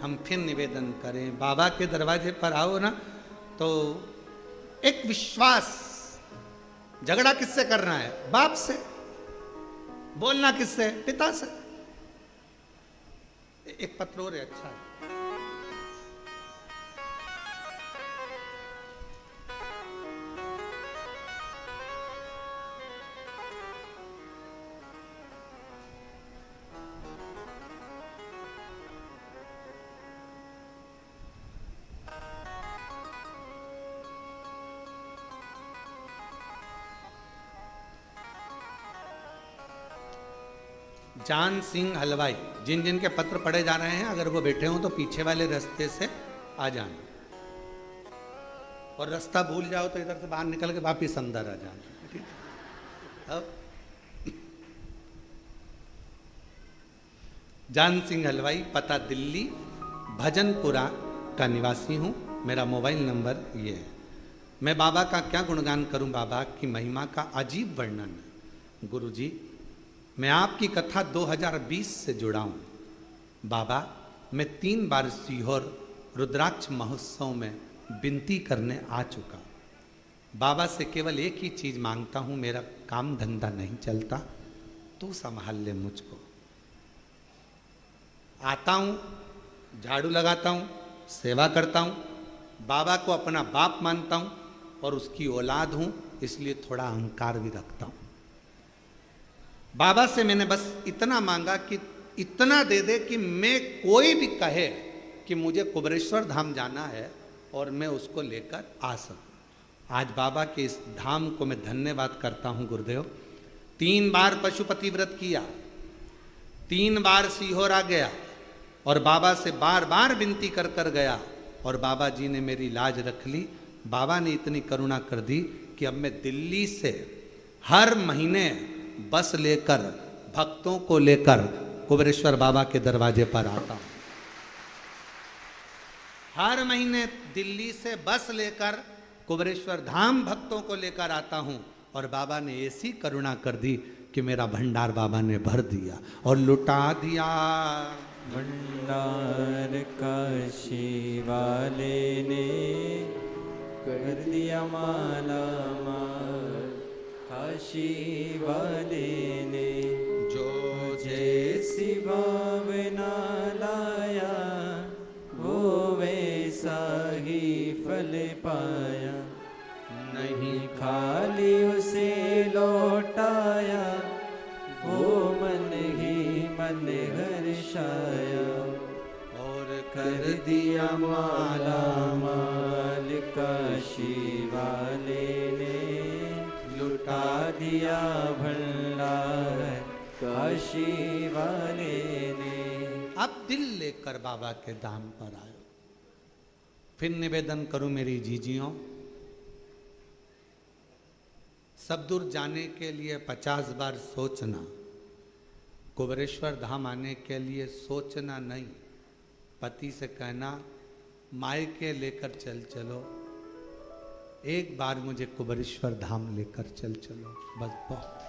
हम फिर निवेदन करें, बाबा के दरवाजे पर आओ ना तो एक विश्वास। झगड़ा किससे करना है? बाप से। बोलना किससे? पिता से। एक पत्र और है, अच्छा है। जान सिंह हलवाई, जिन जिन के पत्र पढ़े जा रहे हैं, अगर वो बैठे हों तो पीछे वाले रास्ते से आ जाना, और रास्ता भूल जाओ तो इधर से बाहर निकल के वापिस अंदर आ जाना, ठीक। अब जान सिंह हलवाई, पता दिल्ली भजनपुरा का निवासी हूँ। मेरा मोबाइल नंबर ये है। मैं बाबा का क्या गुणगान करूं, बाबा की महिमा का अजीब वर्णन। गुरुजी, मैं आपकी कथा 2020 से जुड़ा हूं। बाबा, मैं 3 बार सीहोर रुद्राक्ष महोत्सव में विनती करने आ चुका। बाबा से केवल एक ही चीज मांगता हूं, मेरा काम धंधा नहीं चलता, तू संभाल ले मुझको। आता हूं, झाड़ू लगाता हूं, सेवा करता हूं, बाबा को अपना बाप मानता हूं और उसकी औलाद हूं, इसलिए थोड़ा अहंकार भी रखता हूं। बाबा से मैंने बस इतना मांगा कि इतना दे दे कि मैं कोई भी कहे कि मुझे कुबेरेश्वर धाम जाना है और मैं उसको लेकर आ सकूं। आज बाबा के इस धाम को मैं धन्यवाद करता हूं गुरुदेव। 3 बार पशुपति व्रत किया, 3 बार सीहोरा गया और बाबा से बार बार विनती कर कर गया और बाबा जी ने मेरी लाज रख ली। बाबा ने इतनी करुणा कर दी कि अब मैं दिल्ली से हर महीने बस लेकर भक्तों को लेकर कुबेरेश्वर बाबा के दरवाजे पर आता हूं। हर महीने दिल्ली से बस लेकर कुबेरेश्वर धाम भक्तों को लेकर आता हूं और बाबा ने ऐसी करुणा कर दी कि मेरा भंडार बाबा ने भर दिया और लुटा दिया। भंडार काशी वाले ने कर दिया माला माल, काशी वाले ने जो जैसी भावना लाया वो वैसा ही फल पाया। नहीं खाली उसे लौटाया वो मन ही मन हर्षाया। और कर दिया माला माल काशी वाले ने, लुटा दिया भंडार काशी वाले ने। अब दिल लेकर बाबा के धाम पर आयो। फिर निवेदन करूं मेरी जीजियों, सब दूर जाने के लिए 50 बार सोचना, कुबेरेश्वर धाम आने के लिए सोचना नहीं। पति से कहना मायके लेकर चल चलो, एक बार मुझे कुबेरेश्वर धाम लेकर चल चलो, बस बहुत।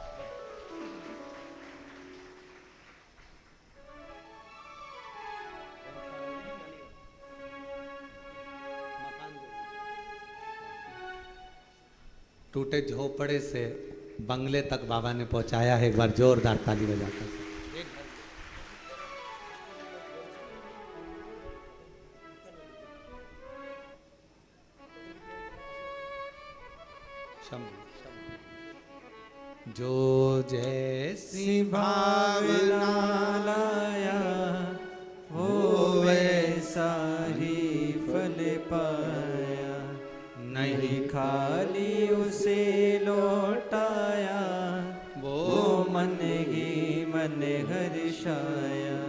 टूटे झोपड़े से बंगले तक बाबा ने पहुंचाया है। एक बार जोरदार ताली बजाकर। जो जैसी भावना लाया वो वैसा ही फल पाया। नहीं खाली उसे लौटाया वो मन ही मन हर्षाया।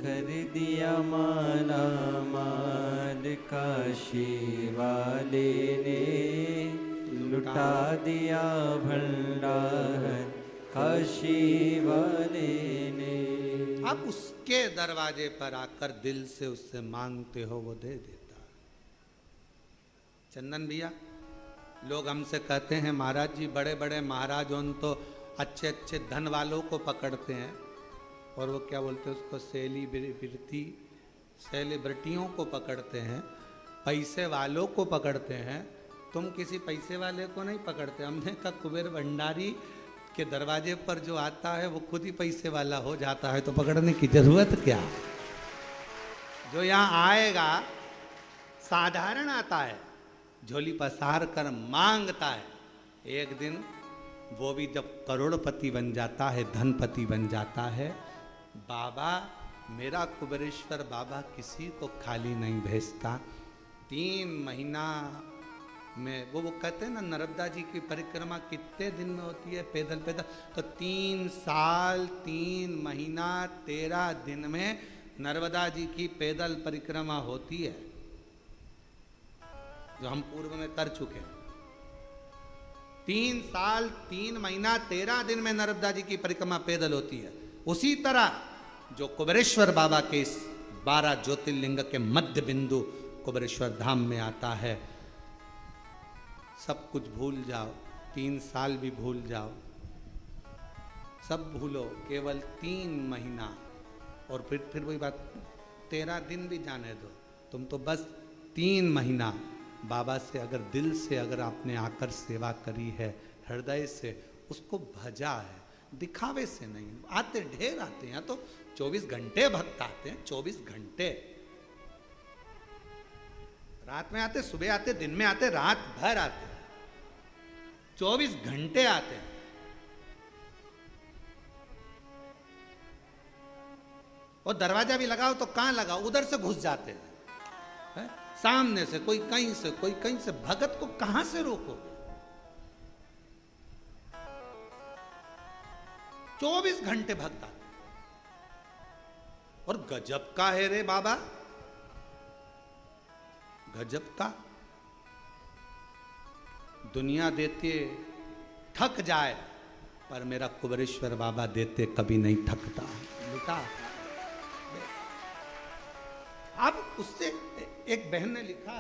कर दिया माला माल काशी वाले ने, लुटा दिया भंडार काशी वाले ने। अब उसके दरवाजे पर आकर दिल से उससे मांगते हो वो दे देता। चंदन भैया, लोग हमसे कहते हैं महाराज जी बड़े बड़े महाराज उन तो अच्छे अच्छे धन वालों को पकड़ते हैं और वो क्या बोलते हैं उसको सेलिब्रिटियों को पकड़ते हैं, पैसे वालों को पकड़ते हैं। तुम किसी पैसे वाले को नहीं पकड़ते। हमने कहा कुबेर भंडारी के दरवाजे पर जो आता है वो खुद ही पैसे वाला हो जाता है, तो पकड़ने की जरूरत क्या। जो यहाँ आएगा साधारण आता है, झोली पसार कर मांगता है, एक दिन वो भी जब करोड़पति बन जाता है, धनपति बन जाता है। बाबा मेरा कुबेरेश्वर बाबा किसी को खाली नहीं भेजता। 3 महीना में वो कहते हैं ना नर्मदा जी की परिक्रमा कितने दिन में होती है पैदल पैदल, तो 3 साल 3 महीना 13 दिन में नर्मदा जी की पैदल परिक्रमा होती है, जो हम पूर्व में कर चुके हैं। 3 साल 3 महीना 13 दिन में नर्मदा जी की परिक्रमा पैदल होती है। उसी तरह जो कुबेरेश्वर बाबा के इस 12 ज्योतिर्लिंग के मध्य बिंदु कुबेरेश्वर धाम में आता है, सब कुछ भूल जाओ, 3 साल भी भूल जाओ, सब भूलो, केवल 3 महीना। और फिर वही बात, 13 दिन भी जाने दो, तुम तो बस 3 महीना बाबा से अगर दिल से अगर आपने आकर सेवा करी है, हृदय से उसको भजा है, दिखावे से नहीं। आते ढेर आते हैं, तो 24 घंटे भक्त आते हैं, 24 घंटे रात में आते, सुबह आते, दिन में आते, रात भर आते, 24 घंटे आते हैं। और दरवाजा भी लगाओ तो कहां लगाओ, उधर से घुस जाते हैं, सामने से कोई कहीं से, कोई कहीं से। भगत को कहां से रोको? 24 घंटे भगता। और गजब का है रे बाबा, गजब का। दुनिया देते थक जाए, पर मेरा कुबेरेश्वर बाबा देते कभी नहीं थकता। लिखा अब उससे एक बहन ने लिखा,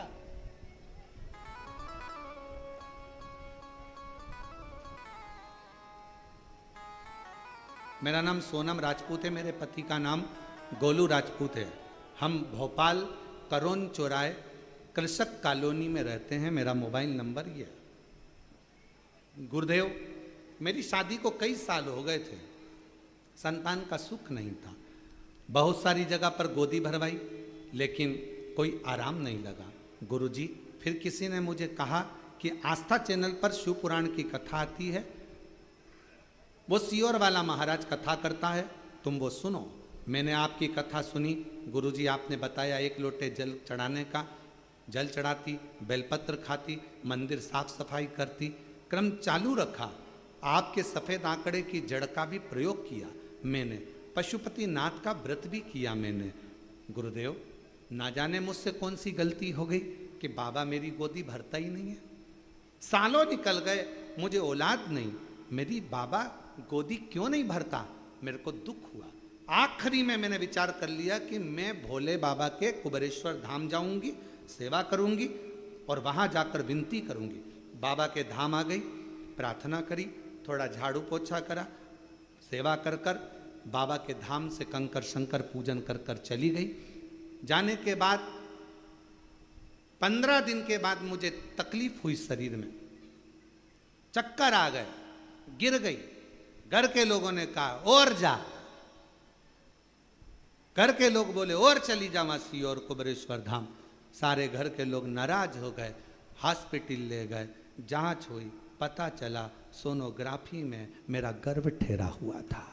मेरा नाम सोनम राजपूत है, मेरे पति का नाम गोलू राजपूत है। हम भोपाल करोन चौराहे कृषक कॉलोनी में रहते हैं। मेरा मोबाइल नंबर ये है। गुरुदेव, मेरी शादी को कई साल हो गए थे, संतान का सुख नहीं था। बहुत सारी जगह पर गोदी भरवाई, लेकिन कोई आराम नहीं लगा। गुरुजी, फिर किसी ने मुझे कहा कि आस्था चैनल पर शिव पुराण की कथा आती है, वो सियोर वाला महाराज कथा करता है, तुम वो सुनो। मैंने आपकी कथा सुनी। गुरुजी, आपने बताया 1 लोटे जल चढ़ाने का। जल चढ़ाती, बेलपत्र खाती, मंदिर साफ सफाई करती, क्रम चालू रखा। आपके सफ़ेद आंकड़े की जड़ का भी प्रयोग किया मैंने। पशुपति नाथ का व्रत भी किया मैंने। गुरुदेव, ना जाने मुझसे कौन सी गलती हो गई कि बाबा मेरी गोदी भरता ही नहीं है। सालों निकल गए, मुझे औलाद नहीं, मेरी बाबा गोदी क्यों नहीं भरता? मेरे को दुख हुआ। आखिरी में मैंने विचार कर लिया कि मैं भोले बाबा के कुबेरेश्वर धाम जाऊंगी, सेवा करूंगी और वहां जाकर विनती करूंगी। बाबा के धाम आ गई, प्रार्थना करी, थोड़ा झाड़ू पोछा करा, सेवा कर कर बाबा के धाम से कंकर शंकर पूजन कर कर चली गई। जाने के बाद 15 दिन के बाद मुझे तकलीफ हुई शरीर में, चक्कर आ गए, गिर गई। घर के लोगों ने कहा और जा, घर के लोग बोले और चली जा मासी और कुबेरेश्वर धाम। सारे घर के लोग नाराज हो गए, हॉस्पिटल ले गए, जांच हुई, पता चला सोनोग्राफी में मेरा गर्भ ठहरा हुआ था,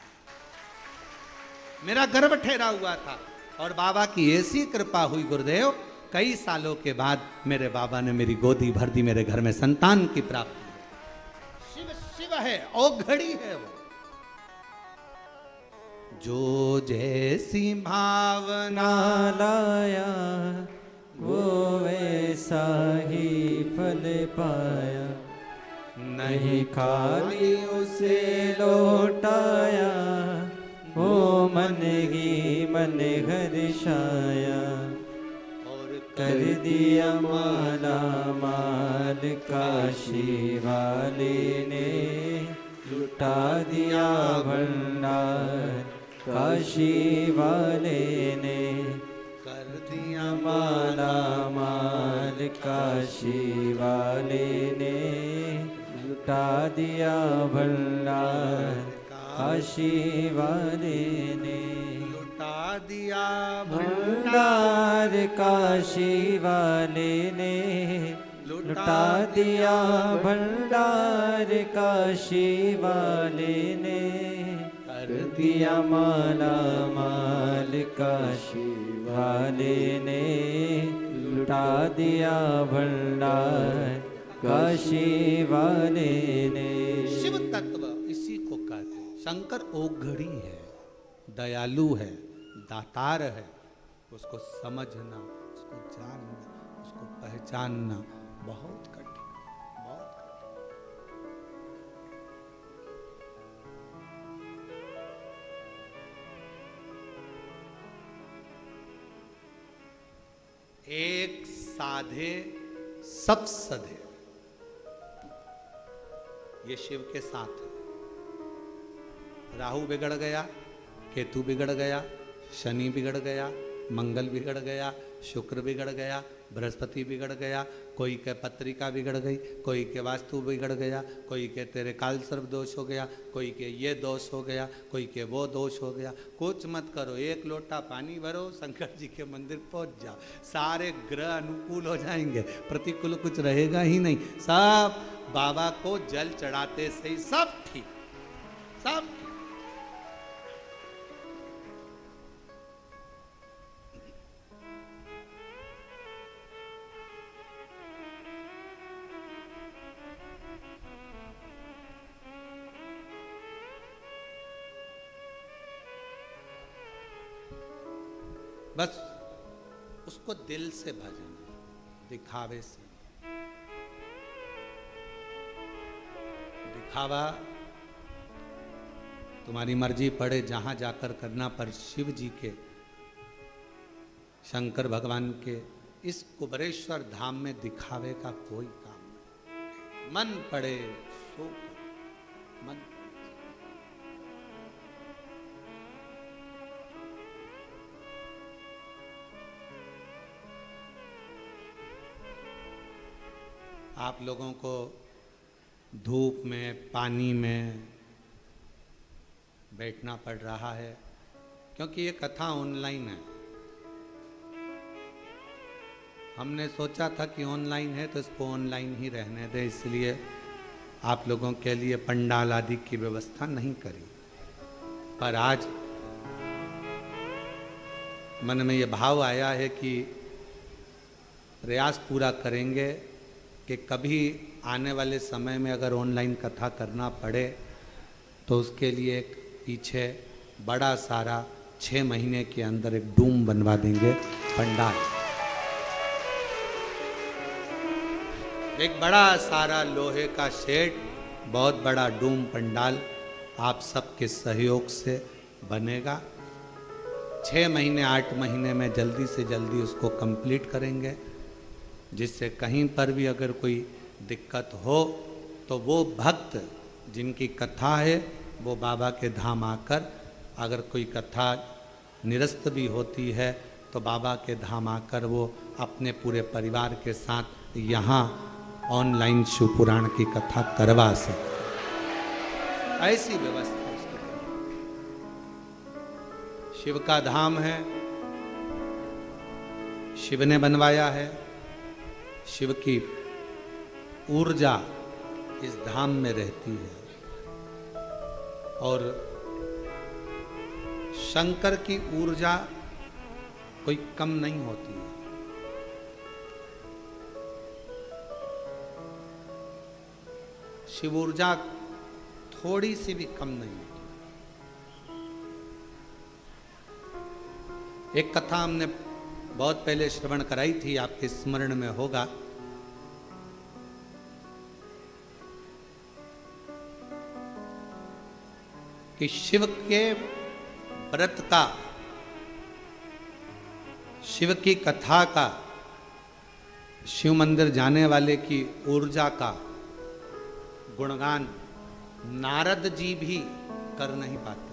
मेरा गर्भ ठहरा हुआ था। और बाबा की ऐसी कृपा हुई गुरुदेव, कई सालों के बाद मेरे बाबा ने मेरी गोदी भर दी, मेरे घर में संतान की प्राप्ति। शिव शिव है, औघड़ी है वो। जो जैसी भावना लाया वो वैसा ही फल पाया, नहीं खाली उसे लौटाया, वो मन ही मन हर्षाया। और कर दिया माला माल काशी वाले ने, लुटा दिया भंडार काशी वाले ने। कर दिया माला माल काशी वाले ने, लुटा दिया भंडार काशी वाले ने। लुटा दिया भंडार काशी वाले ने, लुटा दिया भंडार काशी वाले ने। कर दिया माला माल काशी वाले ने, लुटा दिया भंडार काशी वाले ने। शिव तत्व इसी को कहते हैं। शंकर औघड़ी है, दयालु है, दातार है। उसको समझना, उसको जानना, उसको पहचानना बहुत कठिन, बहुत कठिन। एक साधे सब सधे, ये शिव के साथ है। राहु बिगड़ गया, केतु बिगड़ गया, शनि बिगड़ गया, मंगल बिगड़ गया, शुक्र बिगड़ गया, बृहस्पति बिगड़ गया, कोई के पत्रिका बिगड़ गई, कोई के वास्तु बिगड़ गया, कोई के तेरे काल सर्प दोष हो गया, कोई के ये दोष हो गया, कोई के वो दोष हो गया। कुछ मत करो, 1 लोटा पानी भरो, शंकर जी के मंदिर पहुंच जाओ, सारे ग्रह अनुकूल हो जाएंगे, प्रतिकूल कुछ रहेगा ही नहीं। सब बाबा को जल चढ़ाते से ही सब ठीक, सब ठीक। 1 बस उसको दिल से भजन, दिखावे से। दिखावा तुम्हारी मर्जी पड़े जहां जाकर करना, पर शिव जी के, शंकर भगवान के इस कुबरेश्वर धाम में दिखावे का कोई काम नहीं। मन पड़े सो करो, मन। आप लोगों को धूप में, पानी में बैठना पड़ रहा है क्योंकि ये कथा ऑनलाइन है। हमने सोचा था कि ऑनलाइन है तो इसको ऑनलाइन ही रहने दे, इसलिए आप लोगों के लिए पंडाल आदि की व्यवस्था नहीं करी। पर आज मन में ये भाव आया है कि प्रयास पूरा करेंगे कि कभी आने वाले समय में अगर ऑनलाइन कथा करना पड़े तो उसके लिए एक पीछे बड़ा सारा 6 महीने के अंदर एक डूम बनवा देंगे, पंडाल। एक बड़ा सारा लोहे का शेड, बहुत बड़ा डूम पंडाल आप सबके सहयोग से बनेगा। 6 महीने 8 महीने में जल्दी से जल्दी उसको कंप्लीट करेंगे, जिससे कहीं पर भी अगर कोई दिक्कत हो तो वो भक्त जिनकी कथा है वो बाबा के धाम आकर, अगर कोई कथा निरस्त भी होती है तो बाबा के धाम आकर वो अपने पूरे परिवार के साथ यहाँ ऑनलाइन शिव पुराण की कथा करवा सकते। ऐसी व्यवस्था उसकी। शिव का धाम है, शिव ने बनवाया है। शिव की ऊर्जा इस धाम में रहती है और शंकर की ऊर्जा कोई कम नहीं होती है। शिव ऊर्जा थोड़ी सी भी कम नहीं होती। एक कथा हमने बहुत पहले श्रवण कराई थी, आपके स्मरण में होगा। कि शिव के व्रत का, शिव की कथा का, शिव मंदिर जाने वाले की ऊर्जा का गुणगान नारद जी भी कर नहीं पाते,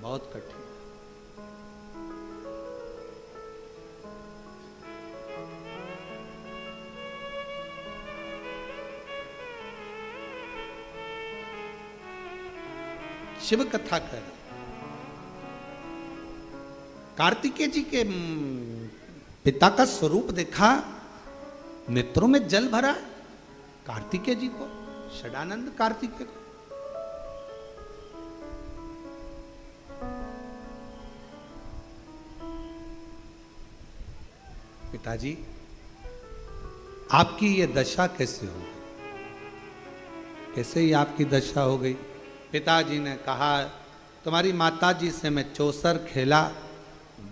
बहुत कठिन। शिव कथा कर, कार्तिकेय जी के पिता का स्वरूप देखा, नेत्रों में जल भरा। कार्तिकेय जी को, षडानंद कार्तिकेय को। पिताजी आपकी ये दशा कैसे हो गई? कैसे ही आपकी दशा हो गई? पिताजी ने कहा, तुम्हारी माताजी से मैं चौसर खेला,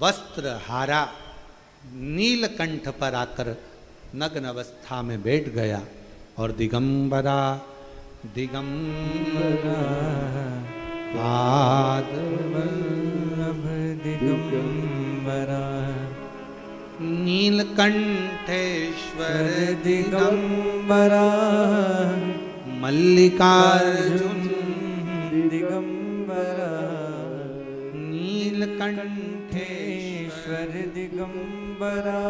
वस्त्र हारा, नीलकंठ पर आकर नग्न अवस्था में बैठ गया और दिगंबरा दिगंबरा पाद वल्लभ दिगंबरा नीलकंठेश्वर दिगंबरा मल्लिकार्जुन दिगंबरा नीलकंठेश्वर दिगंबरा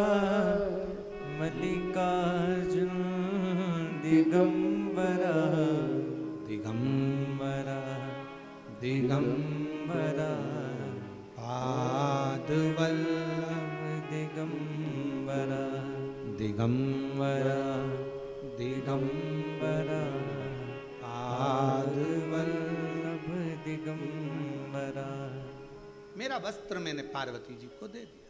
मल्लिकार्जुन दिगंबरा दिगंबरा दिगंबरा पाद वल्लभ दिगंबरा दिगंबरा दिगंबरा पाद वल्लभ दिगंबरा। मेरा वस्त्र मैंने पार्वती जी को दे दिया।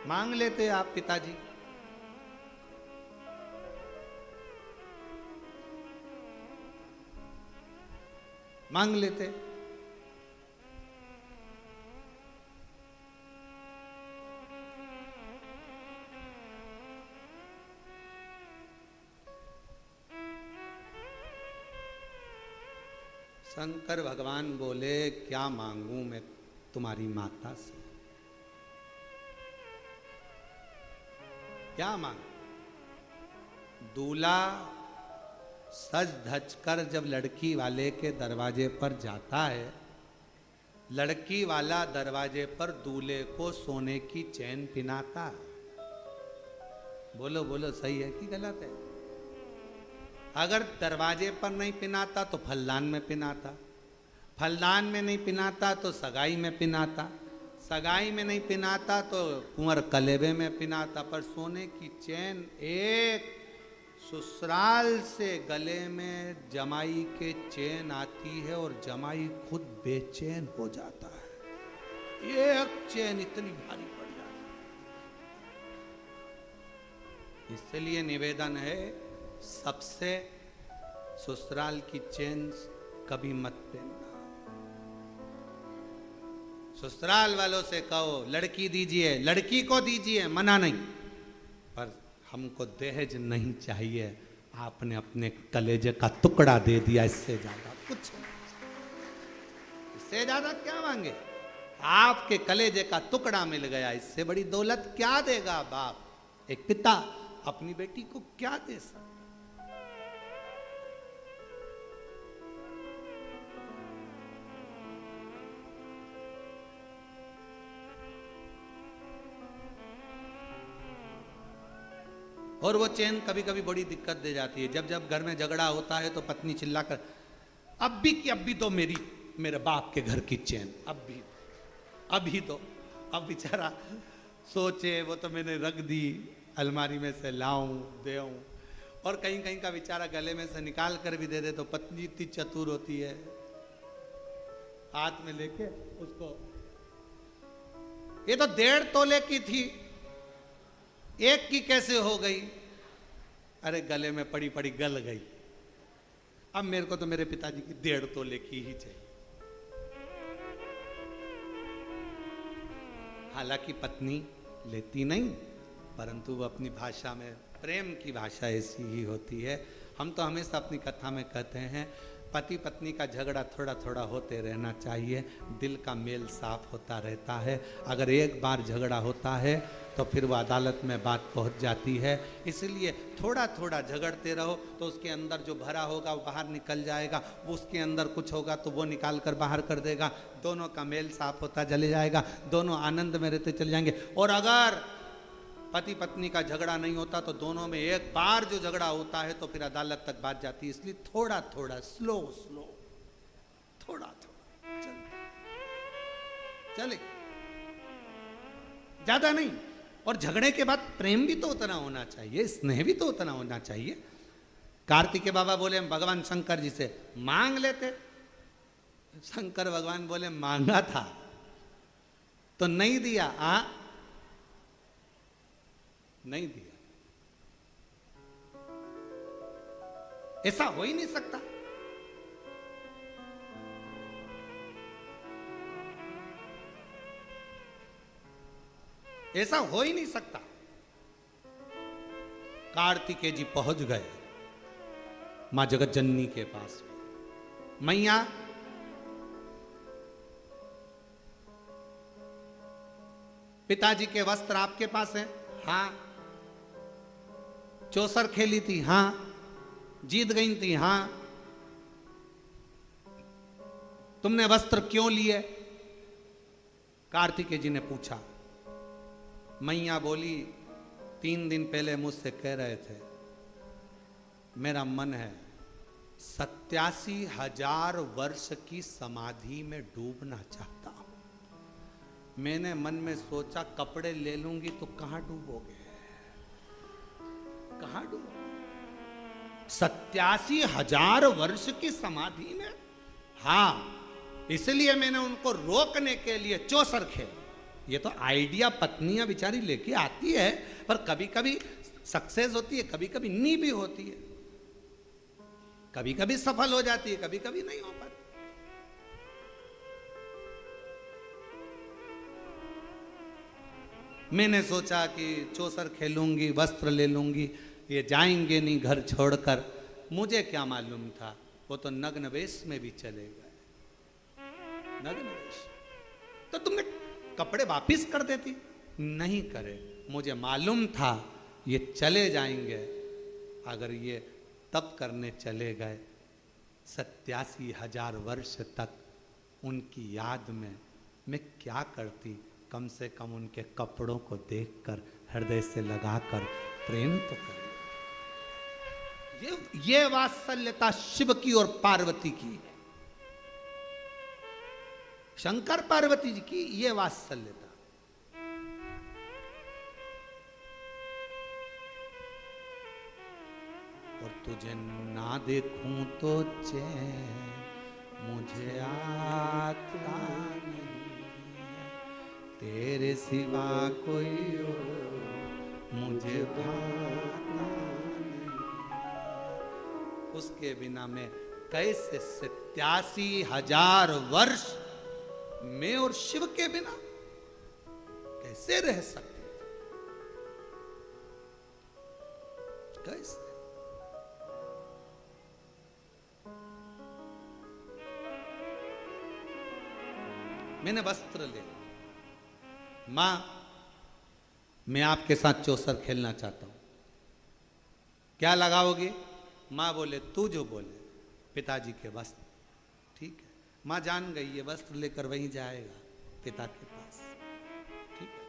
मांग लेते आप पिताजी। मांग लेते। शंकर भगवान बोले, क्या मांगू मैं तुम्हारी माता से, क्या मांग। दूल्हा सज धज कर जब लड़की वाले के दरवाजे पर जाता है, लड़की वाला दरवाजे पर दूल्हे को सोने की चैन पिनाता है। बोलो बोलो, सही है कि गलत है? अगर दरवाजे पर नहीं पिनाता तो फलदान में पिनाता, फलदान में नहीं पिनाता तो सगाई में पिनाता, सगाई में नहीं पिनाता तो कुंवर कलेबे में पिनाता। पर सोने की चैन एक ससुराल से गले में जमाई के चैन आती है और जमाई खुद बेचैन हो जाता है। एक चैन इतनी भारी पड़ जाती है। इसलिए निवेदन है, सबसे ससुराल की चैन कभी मत पहनना। ससुराल वालों से कहो लड़की दीजिए, लड़की को दीजिए, मना नहीं, पर हमको दहेज नहीं चाहिए। आपने अपने कलेजे का टुकड़ा दे दिया, इससे ज्यादा कुछ नहीं, इससे ज्यादा क्या मांगे? आपके कलेजे का टुकड़ा मिल गया, इससे बड़ी दौलत क्या देगा बाप? एक पिता अपनी बेटी को क्या दे सकता? और वो चैन कभी कभी बड़ी दिक्कत दे जाती है। जब जब घर में झगड़ा होता है तो पत्नी चिल्लाकर, अब भी कि अभी तो मेरे बाप के घर की चैन, अभी तो, अब बेचारा सोचे, वो तो मैंने रख दी अलमारी में से, लाऊं देऊं। और कहीं कहीं का बेचारा गले में से निकाल कर भी दे दे तो पत्नी इतनी चतुर होती है, हाथ में लेके उसको, ये तो 1.5 तोले की थी, एक की कैसे हो गई? अरे गले में पड़ी पड़ी गल गई, अब मेरे को तो मेरे पिताजी की 1.5 तोले की ही चाहिए। हालांकि पत्नी लेती नहीं, परंतु वो अपनी भाषा में, प्रेम की भाषा ऐसी ही होती है। हम तो हमेशा अपनी कथा में कहते हैं, पति पत्नी का झगड़ा थोड़ा थोड़ा होते रहना चाहिए, दिल का मेल साफ होता रहता है। अगर एक बार झगड़ा होता है तो फिर वो अदालत में बात पहुंच जाती है। इसलिए थोड़ा थोड़ा झगड़ते रहो तो उसके अंदर जो भरा होगा वो बाहर निकल जाएगा, वो उसके अंदर कुछ होगा तो वो निकाल कर बाहर कर देगा, दोनों का मेल साफ होता चले जाएगा, दोनों आनंद में रहते चले जाएंगे। और अगर पति पत्नी का झगड़ा नहीं होता तो दोनों में एक बार जो झगड़ा होता है तो फिर अदालत तक बात जाती है। इसलिए थोड़ा थोड़ा, स्लो स्लो, थोड़ा थोड़ा चले, ज्यादा नहीं। और झगड़े के बाद प्रेम भी तो उतना होना चाहिए, स्नेह भी तो उतना होना चाहिए। कार्तिकेय बाबा बोले हम भगवान शंकर जी से मांग लेते, शंकर भगवान बोले मांगा था तो नहीं दिया, नहीं दिया, ऐसा हो ही नहीं सकता। ऐसा हो ही नहीं सकता। कार्तिकेय जी पहुंच गए मां जगत जननी के पास। मैया पिताजी के वस्त्र आपके पास हैं? हाँ। चौसर खेली थी? हाँ। जीत गई थी? हाँ। तुमने वस्त्र क्यों लिए? कार्तिकेय जी ने पूछा। मैया बोली 3 दिन पहले मुझसे कह रहे थे, मेरा मन है 87,000 वर्ष की समाधि में डूबना चाहता हूं। मैंने मन में सोचा कपड़े ले लूंगी तो कहां डूबोगे, कहां डूबोगे? 87,000 वर्ष की समाधि में? हाँ, इसलिए मैंने उनको रोकने के लिए चौसर खेला। ये तो आइडिया पत्नियां बेचारी लेके आती है, पर कभी कभी सक्सेस होती है, कभी कभी नी भी होती है, कभी कभी सफल हो जाती है, कभी कभी नहीं हो पाती। मैंने सोचा कि चौसर खेलूंगी, वस्त्र ले लूंगी, ये जाएंगे नहीं घर छोड़कर। मुझे क्या मालूम था वो तो नग्न वेश में भी चले गए। नग्न वेश तो तुमने कपड़े वापिस कर देती, नहीं करे। मुझे मालूम था ये चले जाएंगे। अगर ये तप करने चले गए 87,000 वर्ष तक, उनकी याद में मैं क्या करती? कम से कम उनके कपड़ों को देखकर हृदय से लगाकर प्रेम तो कर। ये वात्सल्यता शिव की और पार्वती की है। शंकर पार्वती जी की ये वात्सल्यता। और तुझे ना देखूं तो चैन मुझे आता नहीं, तेरे सिवा कोई और मुझे भाता नहीं। उसके बिना मैं कैसे 87,000 वर्ष मैं और शिव के बिना कैसे रह सकते थे? कैसे? मैंने वस्त्र ले, मां मैं आपके साथ चौसर खेलना चाहता हूं, क्या लगाओगे? मां बोले तू जो बोले। पिताजी के वस्त्र, ठीक है। मां जान गई ये वस्त्र लेकर वहीं जाएगा पिता के पास, ठीक है।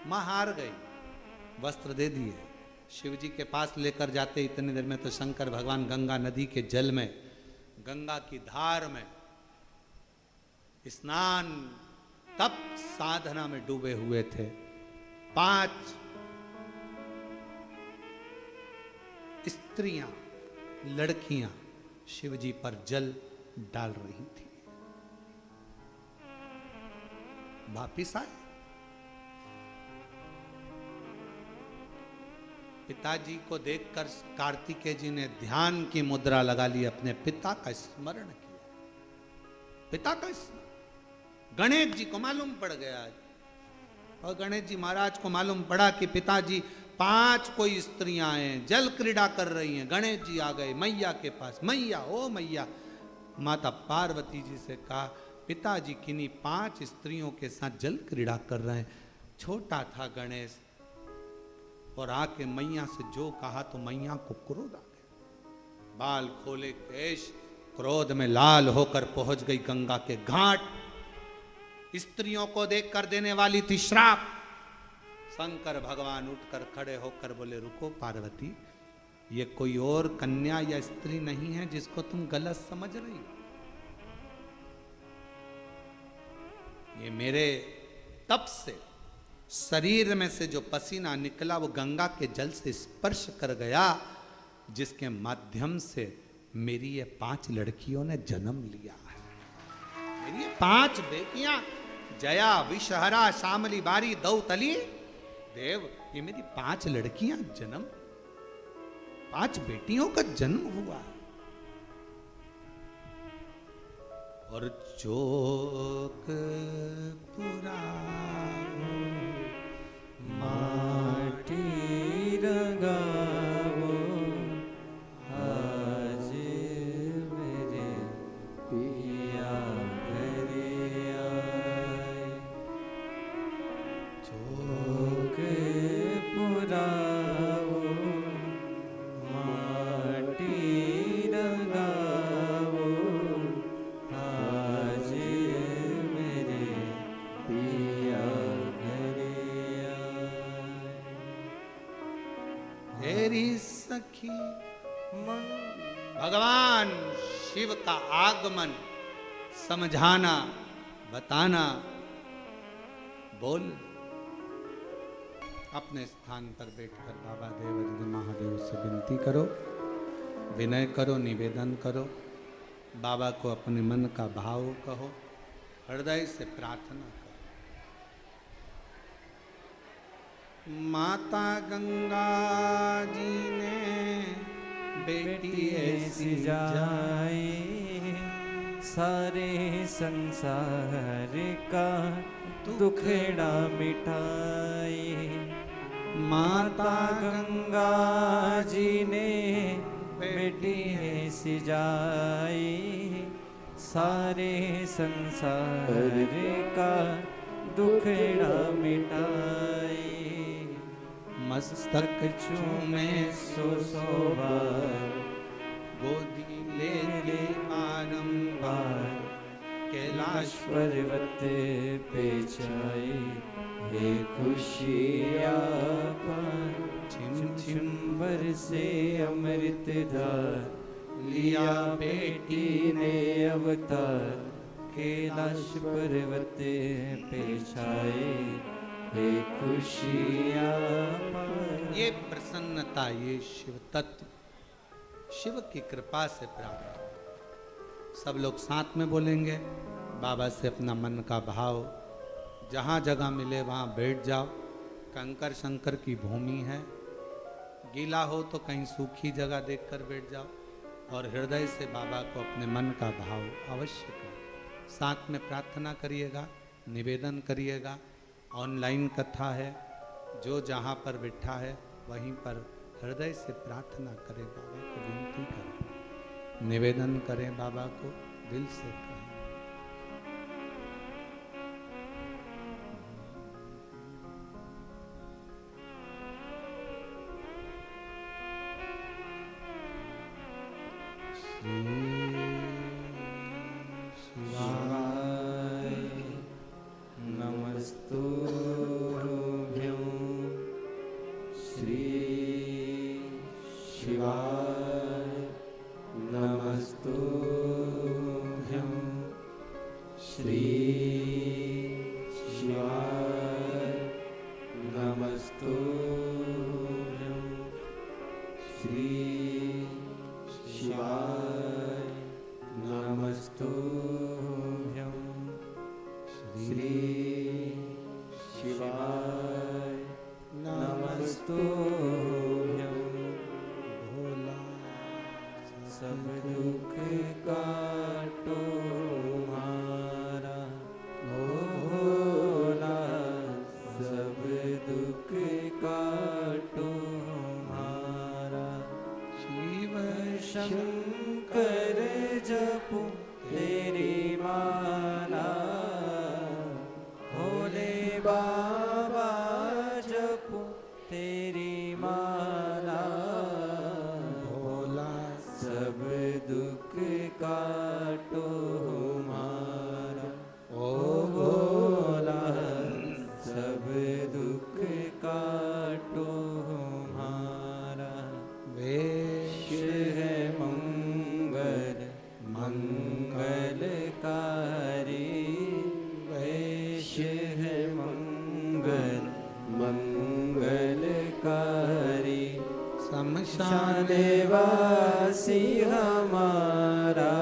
मां हार गई, वस्त्र दे दिए। शिव जी के पास लेकर जाते इतनी देर में तो शंकर भगवान गंगा नदी के जल में, गंगा की धार में स्नान तप साधना में डूबे हुए थे। 5 स्त्रियां, लड़कियां शिव जी पर जल डाल रही थी। वापिस आए, पिताजी को देखकर कार्तिकेय जी ने ध्यान की मुद्रा लगा ली, अपने पिता का स्मरण किया। पिता का स्मरण गणेश जी को मालूम पड़ गया, और गणेश जी महाराज को मालूम पड़ा कि पिताजी 5 कोई स्त्रियां हैं, जल क्रीड़ा कर रही हैं। गणेश जी आ गए मैया के पास। मैया, ओ मैया। माता पार्वती जी से कहा पिताजी किन्हीं 5 स्त्रियों के साथ जल क्रीड़ा कर रहे हैं। छोटा था गणेश, और आके मैया से जो कहा तो मैया को क्रोध आ गया। बाल खोले केश, क्रोध में लाल होकर पहुंच गई गंगा के घाट। स्त्रियों को देखकर देने वाली थी श्राप। शंकर भगवान उठकर खड़े होकर बोले रुको पार्वती, ये कोई और कन्या या स्त्री नहीं है जिसको तुम गलत समझ रही हो। ये मेरे तप से शरीर में से जो पसीना निकला वो गंगा के जल से स्पर्श कर गया, जिसके माध्यम से मेरी ये 5 लड़कियों ने जन्म लिया है। मेरी ये 5 बेटियां, जया, विषहरा, श्यामली, बारी, दौतली, देव, ये मेरी 5 लड़कियां जन्म, 5 बेटियों का जन्म हुआ। और चोक पुरा माटी रंगावो, आज मेरे पिया घरे आए। चोक पुरावो, माटी रंगावो, आज मेरे पिया घरे आए। तेरी सखी भगवान शिव का आगमन समझाना, बताना। बोल। अपने स्थान पर बैठकर बाबा देव महादेव से विनती करो, विनय करो, निवेदन करो। बाबा को अपने मन का भाव कहो, हृदय से प्रार्थना करो। माता गंगा जी ने बेटी ऐसी जाए, सारे संसार का दुखड़ा मिटाए। माता गंगा जी ने बेटी सिजाई, सारे संसार का दुखड़ा मिटाए। मस्तक चूमे सो बार गोदी ले ली बारंबार, कैलाश पर्वत पे छाई हे खुशियाँ पार। छिम छिम बरसे अमृत धार, लिया बेटी ने अवतार। कैलाश पर्वत पे छाए हे खुशियाँ पार। ये प्रसन्नता, ये शिव तत्व शिव की कृपा से प्राप्त हो। सब लोग साथ में बोलेंगे, बाबा से अपना मन का भाव, जहाँ जगह मिले वहाँ बैठ जाओ। कंकर शंकर की भूमि है, गीला हो तो कहीं सूखी जगह देखकर बैठ जाओ और हृदय से बाबा को अपने मन का भाव अवश्य करो। साथ में प्रार्थना करिएगा, निवेदन करिएगा। ऑनलाइन कथा है, जो जहाँ पर बैठा है वहीं पर हृदय से प्रार्थना करें, बाबा को विनती करें, निवेदन करें, बाबा को दिल से कहें। शिवाय नमस्तुभ्यं, श्री शिवाय नमस्तुभ्यं, श्री शिवाय नमस्तुभ्यं, श्री शिवाय नमस्तुभ्यं, श्री शिवाय नमस्तुभ्यं। भोला सब दुख काटो मारा, ओ भोला सब दुख काटो मारा। शिव शंकर जपो तेरी माला, भोले बाबा जपो तेरी माला। भोला सब दुख काटो मारा, ओ भोला सब दुख काटो मारा। वेश है मंगल मंगलकारी, वेश है मंगल मंगलकारी। शमशान शानवासी हमारा,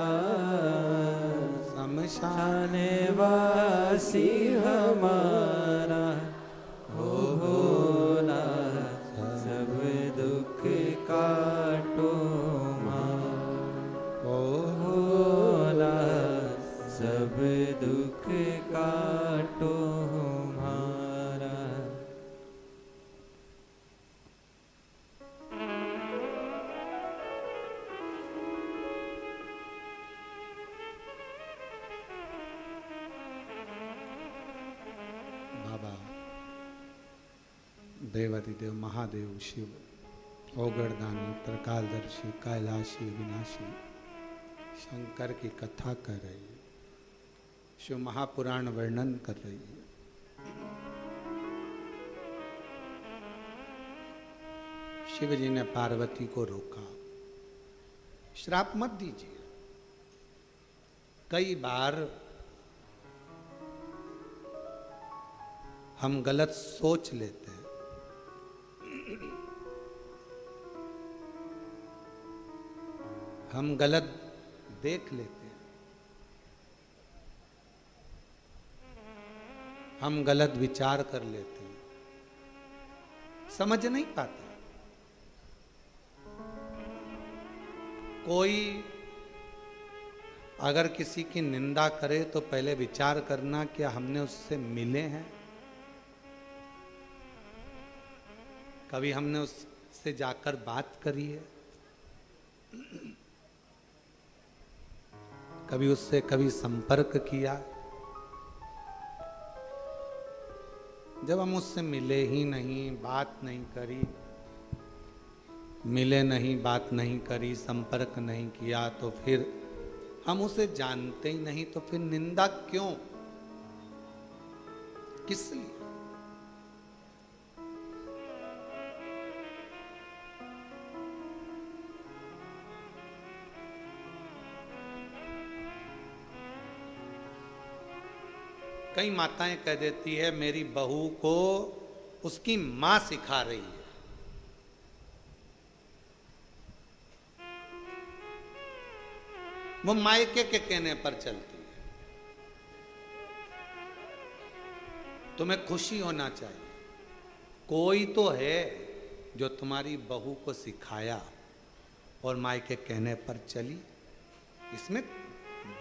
शमशान शानवासी हमारा। हो भोला सब दुख काटो मारा, ओ भोला सब दुख काटो मारा। बाबा देवादिदेव महादेव शिव, ओगरदानी, त्रिकालदर्शी, कैलाशी, विनाशी शंकर की कथा कर रही है, शिव महापुराण वर्णन कर रही है। शिव जी ने पार्वती को रोका, श्राप मत दीजिए। कई बार हम गलत सोच लेते हैं, हम गलत देख लेते हैं, हम गलत विचार कर लेते हैं, समझ नहीं पाते। कोई अगर किसी की निंदा करे तो पहले विचार करना क्या हमने उससे मिले हैं, कभी हमने उससे जाकर बात करी है, कभी उससे कभी संपर्क किया। जब हम उससे मिले ही नहीं, बात नहीं करी, मिले नहीं, बात नहीं करी, संपर्क नहीं किया, तो फिर हम उसे जानते ही नहीं, तो फिर निंदा क्यों, किस लिए? कई माताएं कह देती है मेरी बहू को उसकी मां सिखा रही है। वो मायके के कहने पर चलती है। तुम्हें खुशी होना चाहिए, कोई तो है जो तुम्हारी बहू को सिखाया और मायके कहने पर चली। इसमें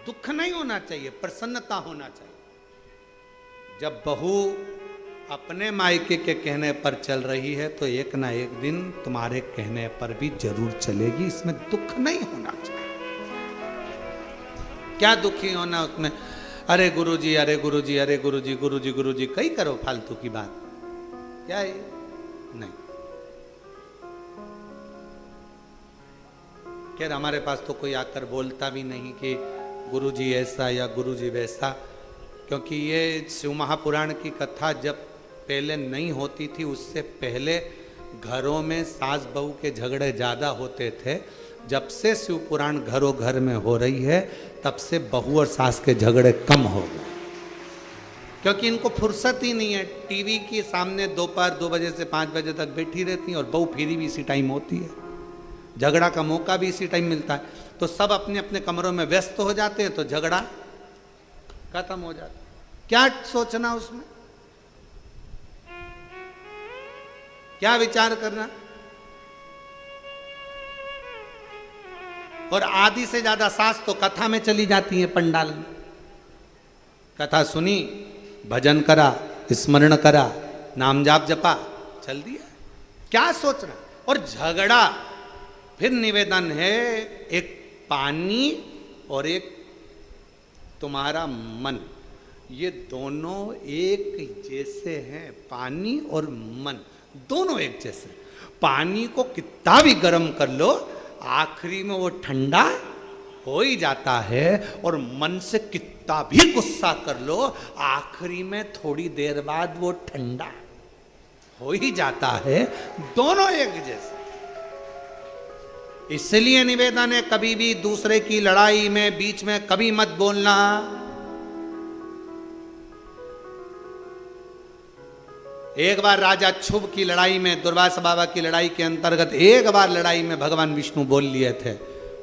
दुख नहीं होना चाहिए, प्रसन्नता होना चाहिए। जब बहू अपने मायके के कहने पर चल रही है तो एक ना एक दिन तुम्हारे कहने पर भी जरूर चलेगी, इसमें दुख नहीं होना चाहिए। क्या दुखी होना उसमें, अरे गुरुजी, अरे गुरुजी, अरे गुरुजी, गुरुजी, गुरुजी, कई करो फालतू की बात, क्या है? नहीं। क्या हमारे पास तो कोई आकर बोलता भी नहीं कि गुरुजी ऐसा या गुरुजी वैसा, क्योंकि ये शिव महापुराण की कथा जब पहले नहीं होती थी, उससे पहले घरों में सास बहू के झगड़े ज़्यादा होते थे। जब से शिव पुराण घरों घर में हो रही है तब से बहू और सास के झगड़े कम हो गए, क्योंकि इनको फुर्सत ही नहीं है। टीवी के सामने दोपहर 2 बजे से 5 बजे तक बैठी रहती हैं और बहू फिरी भी इसी टाइम होती है, झगड़ा का मौका भी इसी टाइम मिलता है। तो सब अपने अपने कमरों में व्यस्त हो जाते हैं तो झगड़ा खत्म हो जाता। क्या सोचना उसमें, क्या विचार करना। और आधी से ज्यादा सास तो कथा में चली जाती है, पंडाल में कथा सुनी, भजन करा, स्मरण करा, नाम जाप जपा, चल दिया। क्या सोचना। और झगड़ा, फिर निवेदन है, एक पानी और एक तुम्हारा मन, ये दोनों एक जैसे हैं। पानी और मन दोनों एक जैसे। पानी को कितना भी गर्म कर लो, आखिरी में वो ठंडा हो ही जाता है। और मन से कितना भी गुस्सा कर लो, आखिरी में थोड़ी देर बाद वो ठंडा हो ही जाता है। दोनों एक जैसे। इसलिए निवेदन है, कभी भी दूसरे की लड़ाई में बीच में कभी मत बोलना। एक बार राजा क्षुभ की लड़ाई में, दुर्वासा बाबा की लड़ाई के अंतर्गत एक बार लड़ाई में भगवान विष्णु बोल लिए थे,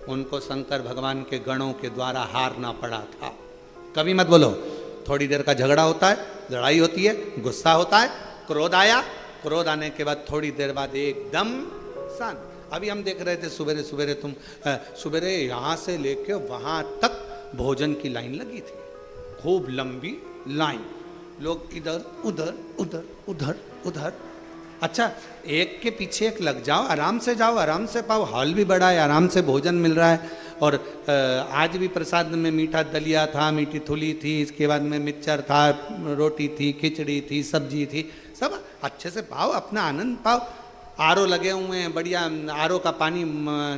उनको शंकर भगवान के गणों के द्वारा हारना पड़ा था। कभी मत बोलो। थोड़ी देर का झगड़ा होता है, लड़ाई होती है, गुस्सा होता है, क्रोध आया, क्रोध आने के बाद थोड़ी देर बाद एकदम शांत। अभी हम देख रहे थे सुबेरे सुबेरे, सुबेरे यहाँ से लेके वहाँ तक भोजन की लाइन लगी थी, खूब लंबी लाइन, लोग इधर उधर उधर उधर उधर। अच्छा, एक के पीछे एक लग जाओ, आराम से जाओ, आराम से पाओ, हॉल भी बड़ा है, आराम से भोजन मिल रहा है। और आज भी प्रसाद में मीठा दलिया था, मीठी थुली थी, इसके बाद में मिक्सचर था, रोटी थी, खिचड़ी थी, सब्जी थी, सब अच्छे से पाओ, अपना आनंद पाओ। आरओ लगे हुए हैं, बढ़िया आरओ का पानी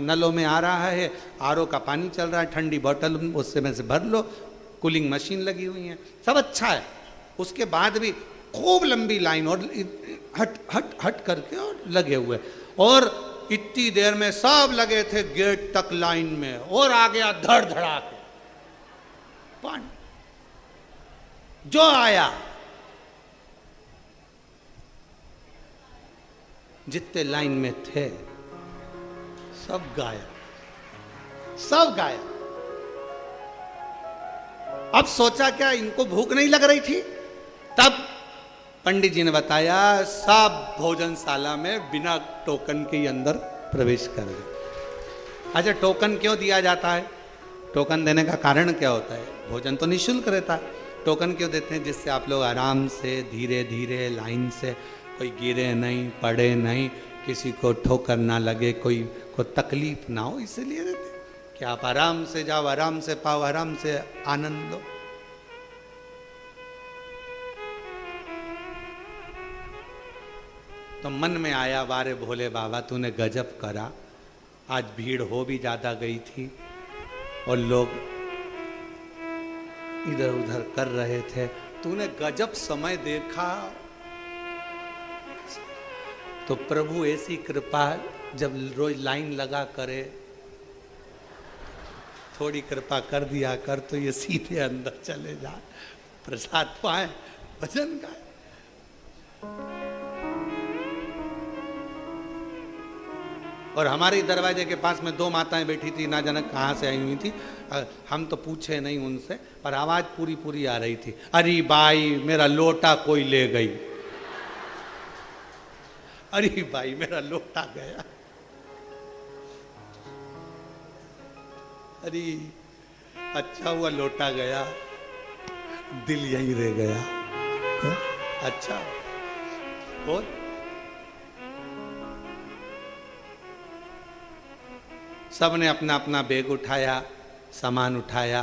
नलों में आ रहा है, आरओ का पानी चल रहा है, ठंडी बोतल उससे में से भर लो, कूलिंग मशीन लगी हुई है, सब अच्छा है। उसके बाद भी खूब लंबी लाइन और हट हट हट करके और लगे हुए, और इतनी देर में सब लगे थे गेट तक लाइन में, और आ गया धड़ धड़ा के पानी। जो आया, जितने लाइन में थे सब गायब, सब गायब। अब सोचा क्या इनको भूख नहीं लग रही थी? तब पंडित जी ने बताया सब भोजनशाला में बिना टोकन के अंदर प्रवेश कर गए। अच्छा, टोकन क्यों दिया जाता है? टोकन देने का कारण क्या होता है? भोजन तो निःशुल्क रहता है, टोकन क्यों देते हैं? जिससे आप लोग आराम से धीरे धीरे लाइन से, कोई गिरे नहीं, पड़े नहीं, किसी को ठोकर ना लगे, कोई को तकलीफ ना हो, इसीलिए देते हैं कि आप आराम से जाओ, आराम से पाओ, आराम से आनंद लो। तो मन में आया, वारे भोले बाबा तूने गजब करा, आज भीड़ हो भी ज्यादा गई थी और लोग इधर उधर कर रहे थे, तूने गजब समय देखा। तो प्रभु ऐसी कृपा, जब रोज लाइन लगा करे, थोड़ी कृपा कर दिया कर तो ये सीधे अंदर चले जाए, प्रसाद पाए, भजन गाए। और हमारे दरवाजे के पास में 2 माताएं बैठी थी, ना जाने कहाँ से आई हुई थी, हम तो पूछे नहीं उनसे, पर आवाज पूरी पूरी आ रही थी, अरे बाई मेरा लोटा कोई ले गई, अरे भाई मेरा लोटा गया, अरे अच्छा हुआ लोटा गया, दिल यहीं रह गया। अच्छा और सबने अपना अपना बैग उठाया, सामान उठाया,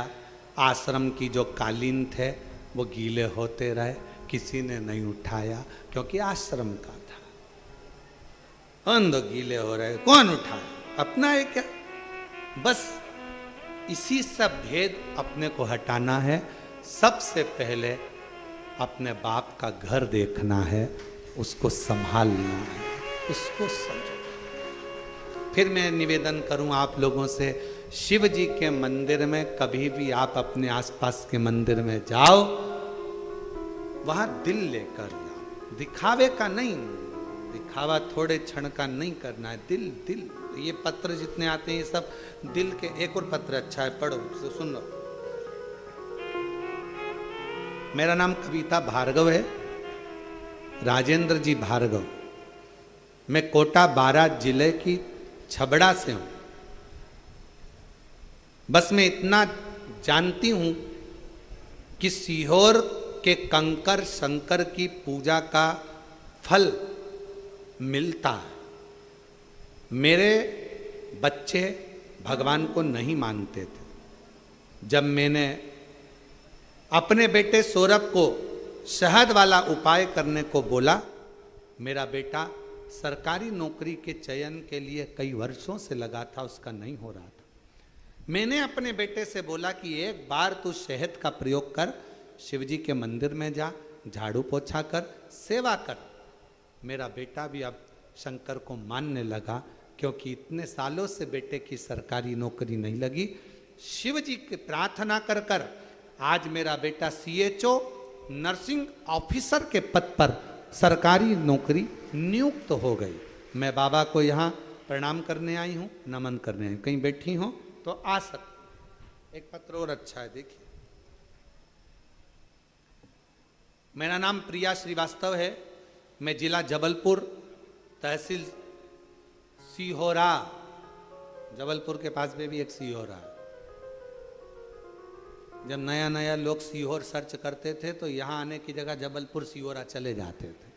आश्रम की जो कालीन थे वो गीले होते रहे, किसी ने नहीं उठाया क्योंकि आश्रम का था। अंध गीले हो रहे, कौन उठाए? अपना है क्या? बस इसी सब भेद अपने को हटाना है। सबसे पहले अपने बाप का घर देखना है, उसको संभालना है, उसको समझो। फिर मैं निवेदन करूं आप लोगों से, शिव जी के मंदिर में कभी भी आप अपने आसपास के मंदिर में जाओ, वहां दिल लेकर जाओ, दिखावे का नहीं, दिखावा थोड़े क्षण का नहीं करना है, दिल दिल। ये पत्र जितने आते हैं ये सब दिल के। एक और पत्र अच्छा है, पढ़ो, सुन लो। मेरा नाम कविता भार्गव है, राजेंद्र जी भार्गव। मैं कोटा 12 जिले की छबड़ा से हूं। बस मैं इतना जानती हूं कि सीहोर के कंकर शंकर की पूजा का फल मिलता है। मेरे बच्चे भगवान को नहीं मानते थे। जब मैंने अपने बेटे सौरभ को शहद वाला उपाय करने को बोला, मेरा बेटा सरकारी नौकरी के चयन के लिए कई वर्षों से लगा था, उसका नहीं हो रहा था। मैंने अपने बेटे से बोला कि एक बार तू शहद का प्रयोग कर, शिवजी के मंदिर में जा, झाड़ू पोछा कर, सेवा कर। मेरा बेटा भी अब शंकर को मानने लगा, क्योंकि इतने सालों से बेटे की सरकारी नौकरी नहीं लगी। शिवजी की प्रार्थना कर कर आज मेरा बेटा CHO नर्सिंग ऑफिसर के पद पर सरकारी नौकरी नियुक्त हो गई। मैं बाबा को यहाँ प्रणाम करने आई हूँ, नमन करने आई हूँ। कहीं बैठी हो तो आ सकते। एक पत्र और अच्छा है, देखिए। मेरा नाम प्रिया श्रीवास्तव है। मैं जिला जबलपुर, तहसील सीहोरा, जबलपुर के पास में भी एक सीहोरा है। जब नया नया लोग सीहोर सर्च करते थे तो यहाँ आने की जगह जबलपुर सीहोरा चले जाते थे।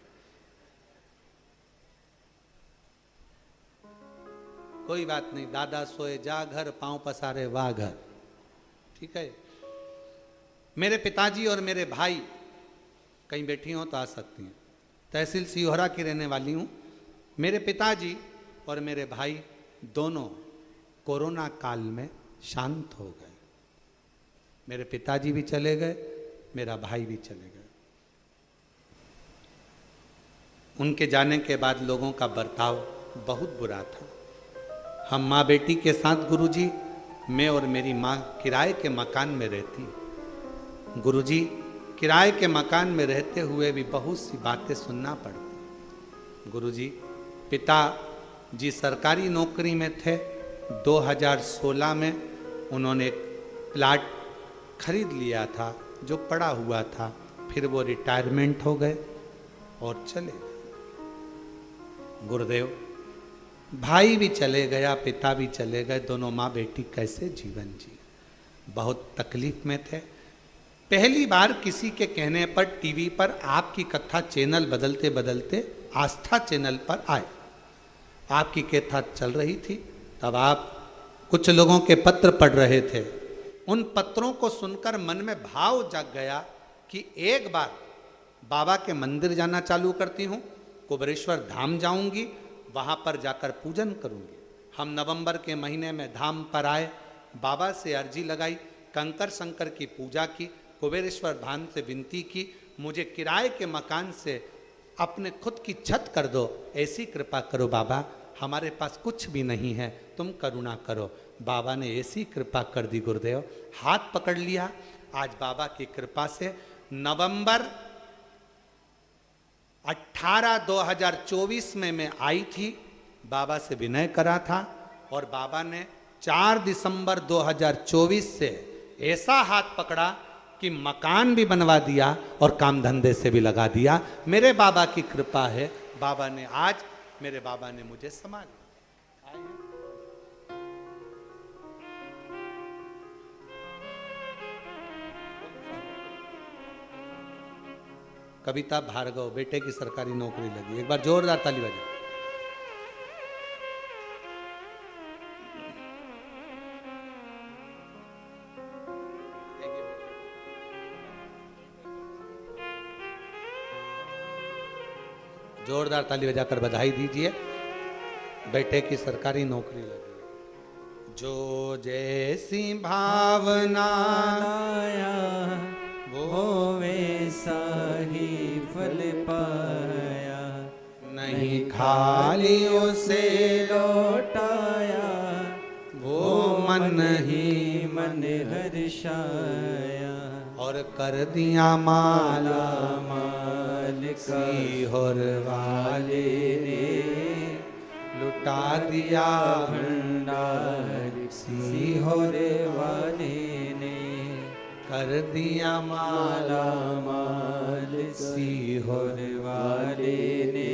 कोई बात नहीं, दादा सोए जा घर, पांव पसारे वाह घर। ठीक है। मेरे पिताजी और मेरे भाई, कहीं बैठी हो तो आ सकती हैं, तहसील सीहोरा की रहने वाली हूँ। मेरे पिताजी और मेरे भाई दोनों कोरोना काल में शांत हो गए। मेरे पिताजी भी चले गए, मेरा भाई भी चले गए। उनके जाने के बाद लोगों का बर्ताव बहुत बुरा था। हम माँ बेटी के साथ गुरुजी, मैं और मेरी माँ किराए के मकान में रहती। गुरुजी किराए के मकान में रहते हुए भी बहुत सी बातें सुनना पड़ती। गुरुजी पिता जी सरकारी नौकरी में थे। 2016 में उन्होंने एक प्लाट खरीद लिया था जो पड़ा हुआ था, फिर वो रिटायरमेंट हो गए और चले गए। गुरुदेव भाई भी चले गया, पिता भी चले गए, दोनों माँ बेटी कैसे जीवन जी। बहुत तकलीफ में थे। पहली बार किसी के कहने पर टीवी पर आपकी कथा चैनल बदलते बदलते आस्था चैनल पर आए। आपकी कथा चल रही थी, तब आप कुछ लोगों के पत्र पढ़ रहे थे। उन पत्रों को सुनकर मन में भाव जाग गया कि एक बार बाबा के मंदिर जाना चालू करती हूँ, कुबेरेश्वर धाम जाऊंगी, वहाँ पर जाकर पूजन करूंगी। हम नवंबर के महीने में धाम पर आए, बाबा से अर्जी लगाई, कंकर शंकर की पूजा की, कुबेरेश्वर धाम से विनती की, मुझे किराए के मकान से अपने खुद की छत कर दो, ऐसी कृपा करो बाबा, हमारे पास कुछ भी नहीं है, तुम करुणा करो। बाबा ने ऐसी कृपा कर दी गुरुदेव, हाथ पकड़ लिया। आज बाबा की कृपा से नवंबर 18 2024 में मैं आई थी, बाबा से विनय करा था, और बाबा ने 4 दिसंबर 2024 से ऐसा हाथ पकड़ा कि मकान भी बनवा दिया और काम धंधे से भी लगा दिया। मेरे बाबा की कृपा है, बाबा ने आज मेरे बाबा ने मुझे संभाला। कविता भार्गव, बेटे की सरकारी नौकरी लगी। एक बार जोरदार ताली बजाओ। जोरदार ताली बजाकर बधाई दीजिए, बेटे की सरकारी नौकरी लगी। जो जैसी भावना लाया वो वैसा ही फल पाया, नहीं खाली उसे लौटाया वो मन ही मन हर्षाया, और कर दिया माला माल सीहोर वाले ने, लुटा दिया भंडार सीहोर वाले ने, कर दिया माला माल सीहोर वाले ने,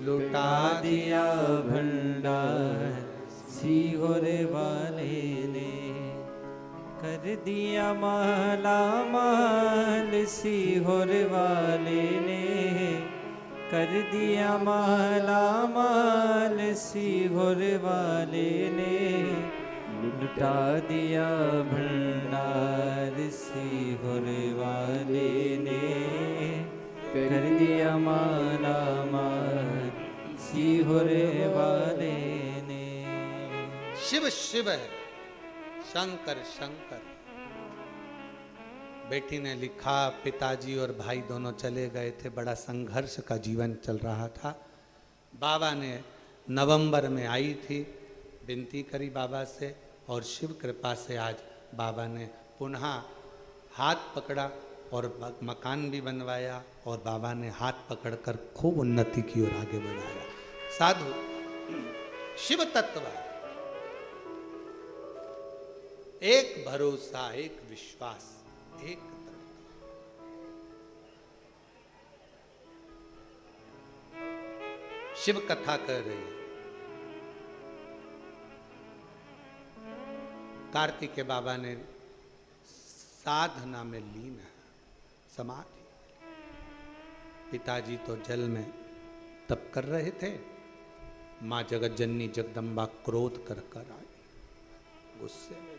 लुटा दिया भंडार सीहोर वाले ने, कर दिया माला माल सीहोर वाले ने, कर दिया माला माल सीहोर वाले ने, लुटा दिया भंडार सीहोर वाले ने, कर दिया माला माल सीहोर वाले ने। शिव शिव है, शंकर शंकर। बेटी ने लिखा, पिताजी और भाई दोनों चले गए थे, बड़ा संघर्ष का जीवन चल रहा था। बाबा ने नवंबर में आई थी, विनती करी बाबा से, और शिव कृपा से आज बाबा ने पुनः हाथ पकड़ा और मकान भी बनवाया, और बाबा ने हाथ पकड़कर खूब उन्नति की ओर आगे बढ़ाया। साधु शिव तत्व, एक भरोसा, एक विश्वास, एक शिव कथा कर रहे हैं। कार्तिक बाबा ने साधना में लीन है, समाधि। पिताजी तो जल में तप कर रहे थे, मां जगत जननी जगदम्बा क्रोध कर आई, गुस्से में।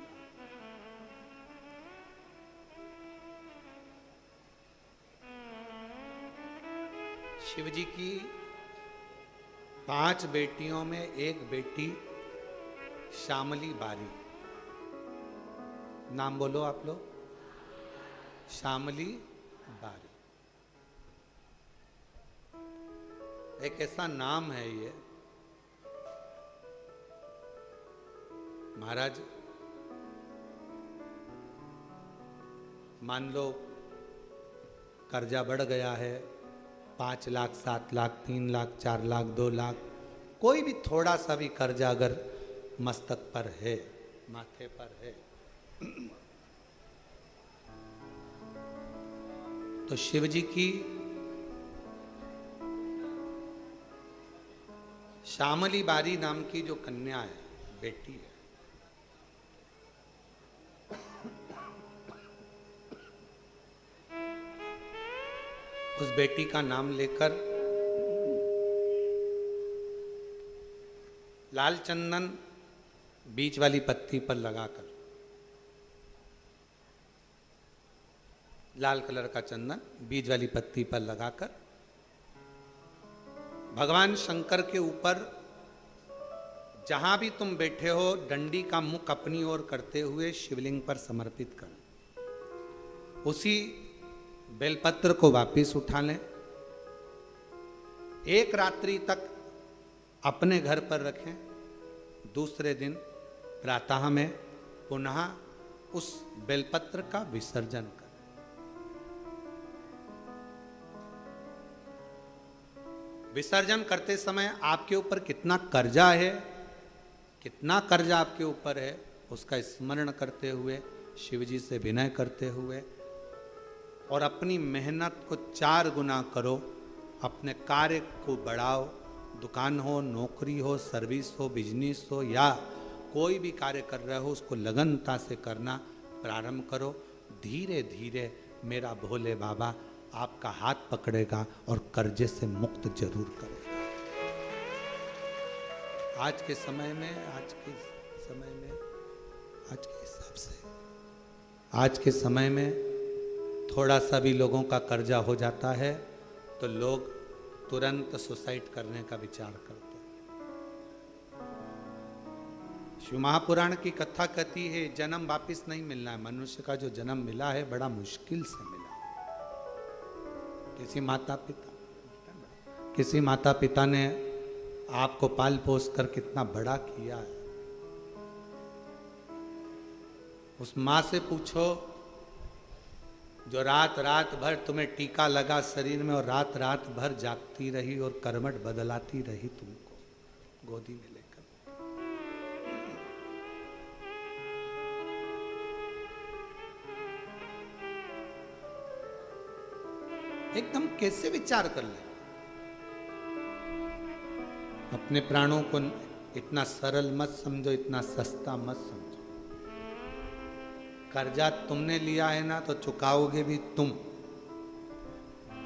शिव जी की 5 बेटियों में एक बेटी श्यामली बारी, नाम बोलो आप लोग, श्यामली बारी। एक ऐसा नाम है ये, महाराज मान लो कर्जा बढ़ गया है, 5 लाख, 7 लाख, 3 लाख, 4 लाख, 2 लाख, कोई भी थोड़ा सा भी कर्जा अगर मस्तक पर है, माथे पर है, तो शिव जी की श्यामली बारी नाम की जो कन्या है, बेटी है, बेटी का नाम लेकर लाल चंदन बीच वाली पत्ती पर लगाकर, लाल कलर का चंदन बीज वाली पत्ती पर लगाकर भगवान शंकर के ऊपर जहां भी तुम बैठे हो डंडी का मुख अपनी ओर करते हुए शिवलिंग पर समर्पित कर उसी बेलपत्र को वापस उठा लें। एक रात्रि तक अपने घर पर रखें। दूसरे दिन प्रातः में पुनः उस बेलपत्र का विसर्जन करें। विसर्जन करते समय आपके ऊपर कितना कर्जा है, कितना कर्जा आपके ऊपर है, उसका स्मरण करते हुए, शिव जी से विनय करते हुए और अपनी मेहनत को 4 गुना करो। अपने कार्य को बढ़ाओ। दुकान हो, नौकरी हो, सर्विस हो, बिजनेस हो या कोई भी कार्य कर रहे हो उसको लगनता से करना प्रारंभ करो। धीरे धीरे मेरा भोले बाबा आपका हाथ पकड़ेगा और कर्जे से मुक्त जरूर करेगा। आज के समय में, आज के हिसाब से, आज के समय में थोड़ा सा भी लोगों का कर्जा हो जाता है तो लोग तुरंत सुसाइड करने का विचार करते हैं। शिव महापुराण की कथा कहती है जन्म वापिस नहीं मिलना है। मनुष्य का जो जन्म मिला है बड़ा मुश्किल से मिला। किसी माता पिता ने आपको पाल पोस कर कितना बड़ा किया है। उस माँ से पूछो जो रात रात भर तुम्हें टीका लगा शरीर में और रात रात भर जागती रही और करवट बदलाती रही तुमको गोदी में लेकर। एकदम कैसे विचार कर ले। अपने प्राणों को इतना सरल मत समझो, इतना सस्ता मत समझो। कर्जा तुमने लिया है ना तो चुकाओगे भी तुम।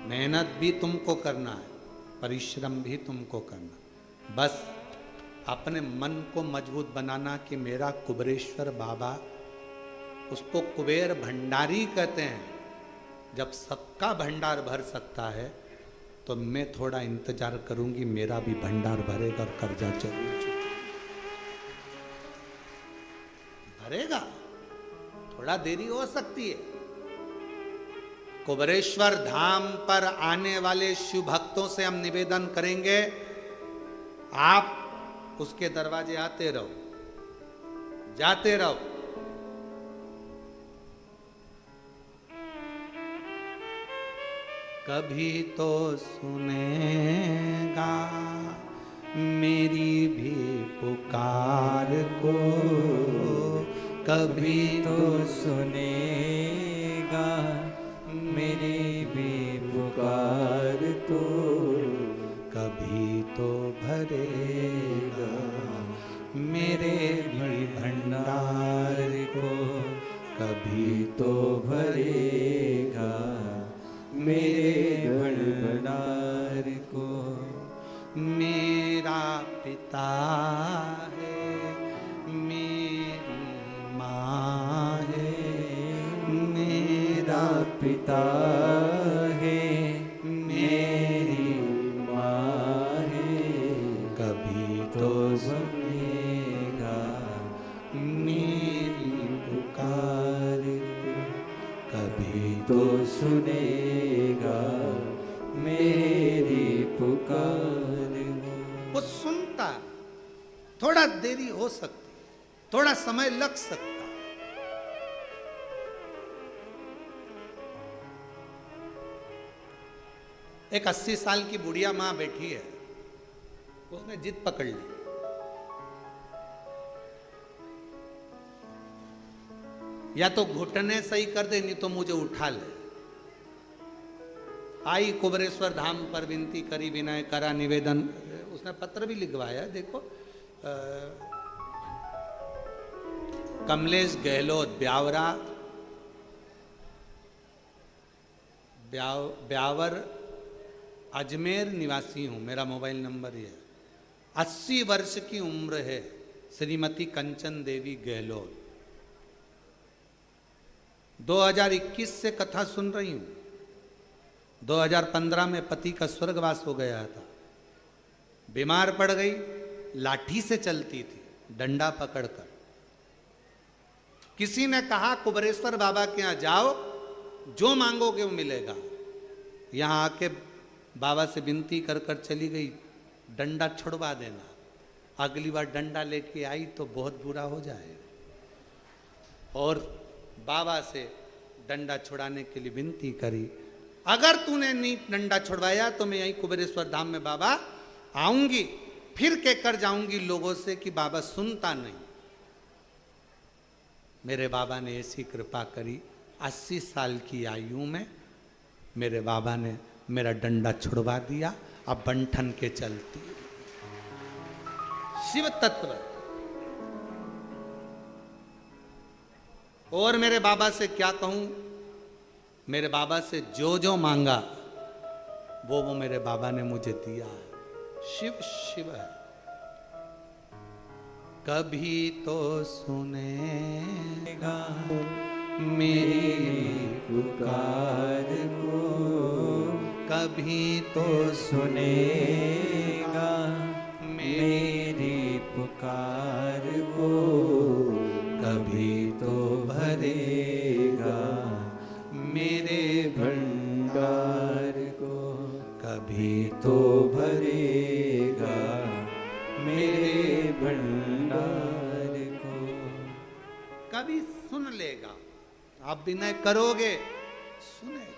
मेहनत भी तुमको करना है, परिश्रम भी तुमको करना। बस अपने मन को मजबूत बनाना कि मेरा कुबेरेश्वर बाबा, उसको कुबेर भंडारी कहते हैं। जब सबका भंडार भर सकता है तो मैं थोड़ा इंतजार करूंगी, मेरा भी भंडार भरेगा और कर्जा जरूर भरेगा। थोड़ा देरी हो सकती है। कुबेरेश्वर धाम पर आने वाले शिव भक्तों से हम निवेदन करेंगे, आप उसके दरवाजे आते रहो, जाते रहो। कभी तो सुनेगा मेरी भी पुकार को, कभी तो सुनेगा मेरी भी पुकार को, कभी तो भरेगा मेरे भी भंडार को, कभी तो भरेगा मेरे भंडार को। मेरा पिता है, मेरी माँ है, मेरा पिता है, मेरी माँ है, कभी तो सुनेगा मेरी पुकार को, कभी तो सुनेगा मेरी पुकार को। वो सुनता। थोड़ा देरी हो सकती, थोड़ा समय लग सकता। एक 80 साल की बुढ़िया मां बैठी है, उसने जिद पकड़ ली। या तो घुटने सही कर दे, नहीं तो मुझे उठा ले। आई कुबेरेश्वर धाम पर विनती करी, विनय करा, निवेदन। उसने पत्र भी लिखवाया। देखो कमलेश गहलोत ब्यावर अजमेर निवासी हूं, मेरा मोबाइल नंबर ये है। 80 वर्ष की उम्र है श्रीमती कंचन देवी गहलोत। 2021 से कथा सुन रही हूं। 2015 में पति का स्वर्गवास हो गया था, बीमार पड़ गई, लाठी से चलती थी, डंडा पकड़कर। किसी ने कहा कुबरेश्वर बाबा के यहां जाओ, जो मांगोगे वो मिलेगा। यहां आके बाबा से विनती कर कर चली गई, डंडा छुड़वा देना। अगली बार डंडा लेके आई तो बहुत बुरा हो जाएगा। और बाबा से डंडा छुड़ाने के लिए विनती करी, अगर तूने नहीं डंडा छुड़वाया तो मैं यहीं कुबेरेश्वर धाम में बाबा आऊंगी, फिर कहकर जाऊंगी लोगों से कि बाबा सुनता नहीं। मेरे बाबा ने ऐसी कृपा करी, 80 साल की आयु में मेरे बाबा ने मेरा डंडा छुड़वा दिया। अब बंठन के चलती शिव तत्व। और मेरे बाबा से क्या कहूं, मेरे बाबा से जो जो मांगा वो मेरे बाबा ने मुझे दिया है। शिव शिव है। कभी तो सुनेगा मेरी पुकार को, कभी तो सुनेगा मेरी पुकार को, कभी तो भरेगा मेरे भंडार को, कभी तो भरेगा मेरे भंडार को। कभी सुन लेगा। आप विनय करोगे, सुनेगा।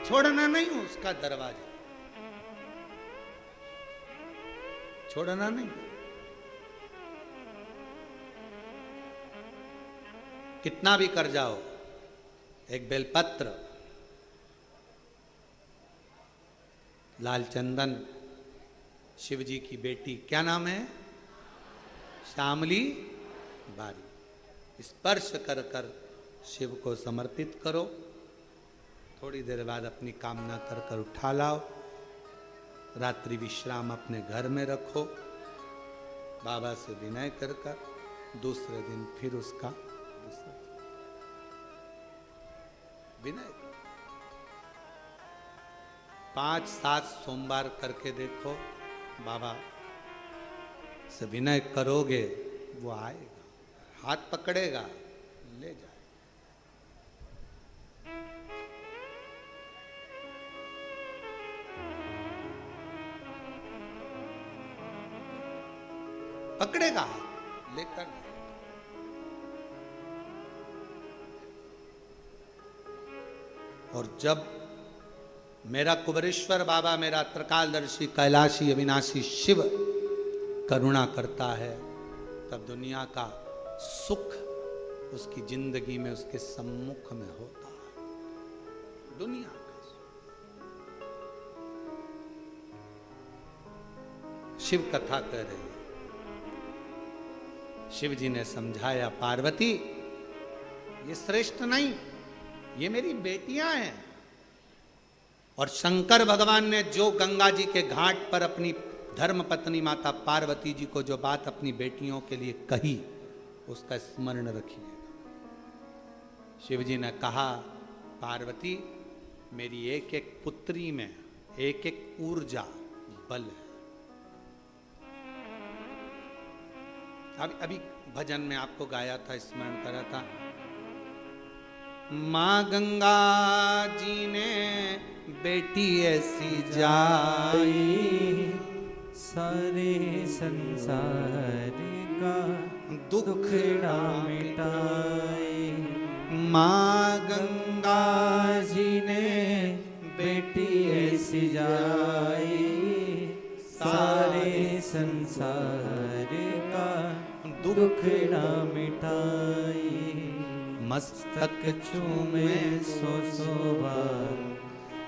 छोड़ना नहीं उसका दरवाजा, छोड़ना नहीं। कितना भी कर जाओ, एक बेलपत्र, लाल चंदन, शिव जी की बेटी, क्या नाम है, श्यामली बारी, स्पर्श कर कर शिव को समर्पित करो। थोड़ी देर बाद अपनी कामना कर कर उठा लाओ। रात्रि विश्राम अपने घर में रखो, बाबा से विनय कर कर दूसरे दिन फिर उसका विनय करो। 5-7 सोमवार करके देखो, बाबा से विनय करोगे वो आएगा, हाथ पकड़ेगा, ले जाए। पकड़ेगा हाथ लेकर। और जब मेरा कुबरेश्वर बाबा, मेरा त्रिकालदर्शी कैलाशी अविनाशी शिव करुणा करता है, तब दुनिया का सुख उसकी जिंदगी में, उसके सम्मुख में होता है। दुनिया का सुख। शिव कथा कह रही है। शिव जी ने समझाया, पार्वती ये श्रेष्ठ नहीं, ये मेरी बेटियां हैं। और शंकर भगवान ने जो गंगा जी के घाट पर अपनी धर्म पत्नी माता पार्वती जी को जो बात अपनी बेटियों के लिए कही, उसका स्मरण रखिए। शिव जी ने कहा, पार्वती मेरी एक एक पुत्री में एक एक ऊर्जा बल है। अभी भजन में आपको गाया था, स्मरण करा था। माँ गंगा जी ने बेटी ऐसी जाई, सारे संसार का दुख ना मिटाई। माँ गंगा जी ने बेटी ऐसी जाई, सारे संसार का दुख ना मिटाई। मस्तक चूमे सौ बार,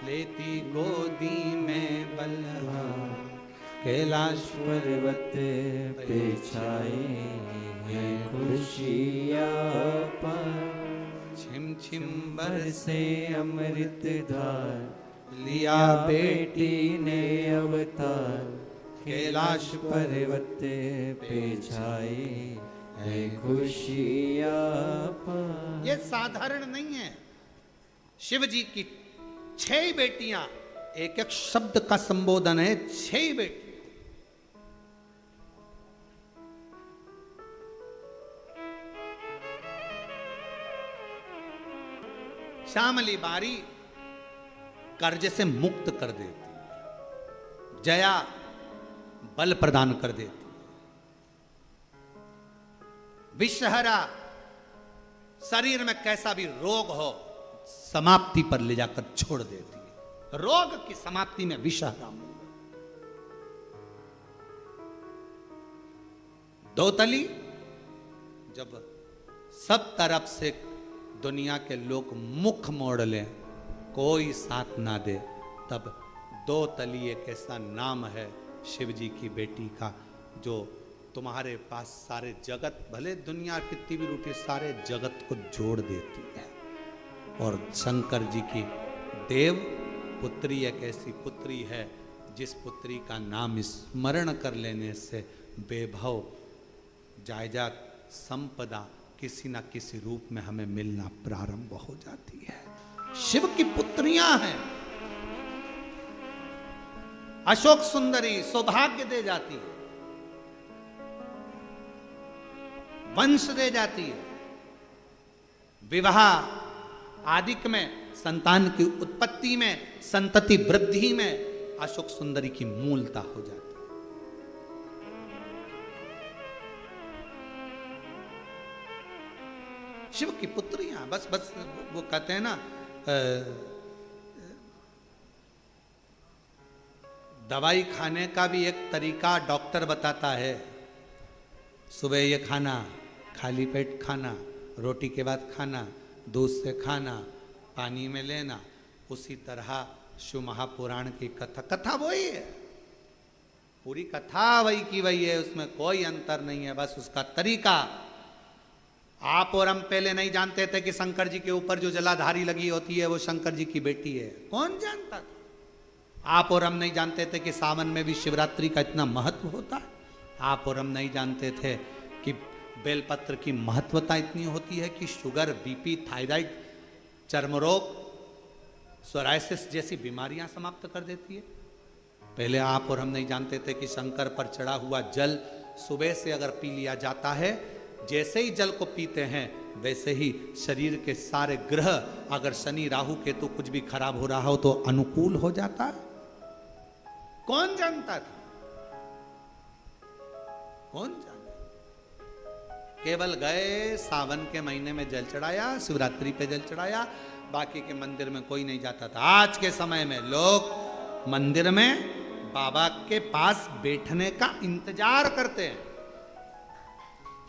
लेती गोदी में बल्लभ, कैलाश पर्वत पे छाई है खुशियाँ पर, छिम छिम बरसे अमृत धार, लिया बेटी ने अवतार, कैलाश पर्वत पे छाई है खुशियाँ पाई। ये साधारण नहीं है। शिव जी की 6 बेटियां, एक एक शब्द का संबोधन है, 6 बेटी। श्यामली बारी कर्ज से मुक्त कर देती है, जया बल प्रदान कर देती है, विषहरा शरीर में कैसा भी रोग हो समाप्ति पर ले जाकर छोड़ देती है। रोग की समाप्ति में विषहरा मिल गई। दोतली जब सब तरफ से दुनिया के लोग मुख मोड़ लें, कोई साथ ना दे, तब दो तली एक ऐसा नाम है शिव जी की बेटी का, जो तुम्हारे पास सारे जगत, भले दुनिया कितनी भी रूठी, सारे जगत को जोड़ देती है। और शंकर जी की देव पुत्री एक ऐसी पुत्री है जिस पुत्री का नाम स्मरण कर लेने से वैभव, जायदाद, संपदा किसी न किसी रूप में हमें मिलना प्रारंभ हो जाती है। शिव की पुत्रियां हैं। अशोक सुंदरी सौभाग्य दे जाती है, वंश दे जाती है, विवाह आदिक में, संतान की उत्पत्ति में, संतति वृद्धि में अशोक सुंदरी की मूलता हो जाती है। शिव की पुत्रियां, बस वो कहते हैं ना, दवाई खाने का भी एक तरीका डॉक्टर बताता है। सुबह ये खाना, खाली पेट खाना, रोटी के बाद खाना, दूध से खाना, पानी में लेना। उसी तरह शिव महापुराण की कथा वही है, पूरी कथा वही की वही है, उसमें कोई अंतर नहीं है, बस उसका तरीका। आप और हम पहले नहीं जानते थे कि शंकर जी के ऊपर जो जलाधारी लगी होती है वो शंकर जी की बेटी है, कौन जानता था? आप और हम नहीं जानते थे कि सावन में भी शिवरात्रि का इतना महत्व होता है। आप और हम नहीं जानते थे कि बेलपत्र की महत्वता इतनी होती है कि शुगर, बीपी, थायराइड, चर्म रोग, सोराइसिस जैसी बीमारियां समाप्त कर देती है। पहले आप और हम नहीं जानते थे कि शंकर पर चढ़ा हुआ जल सुबह से अगर पी लिया जाता है, जैसे ही जल को पीते हैं वैसे ही शरीर के सारे ग्रह, अगर शनि राहु केतु कुछ भी खराब हो रहा हो तो अनुकूल हो जाता है। कौन जानता था? कौन जाने? केवल गए, सावन के महीने में जल चढ़ाया, शिवरात्रि पे जल चढ़ाया, बाकी के मंदिर में कोई नहीं जाता था। आज के समय में लोग मंदिर में बाबा के पास बैठने का इंतजार करते हैं।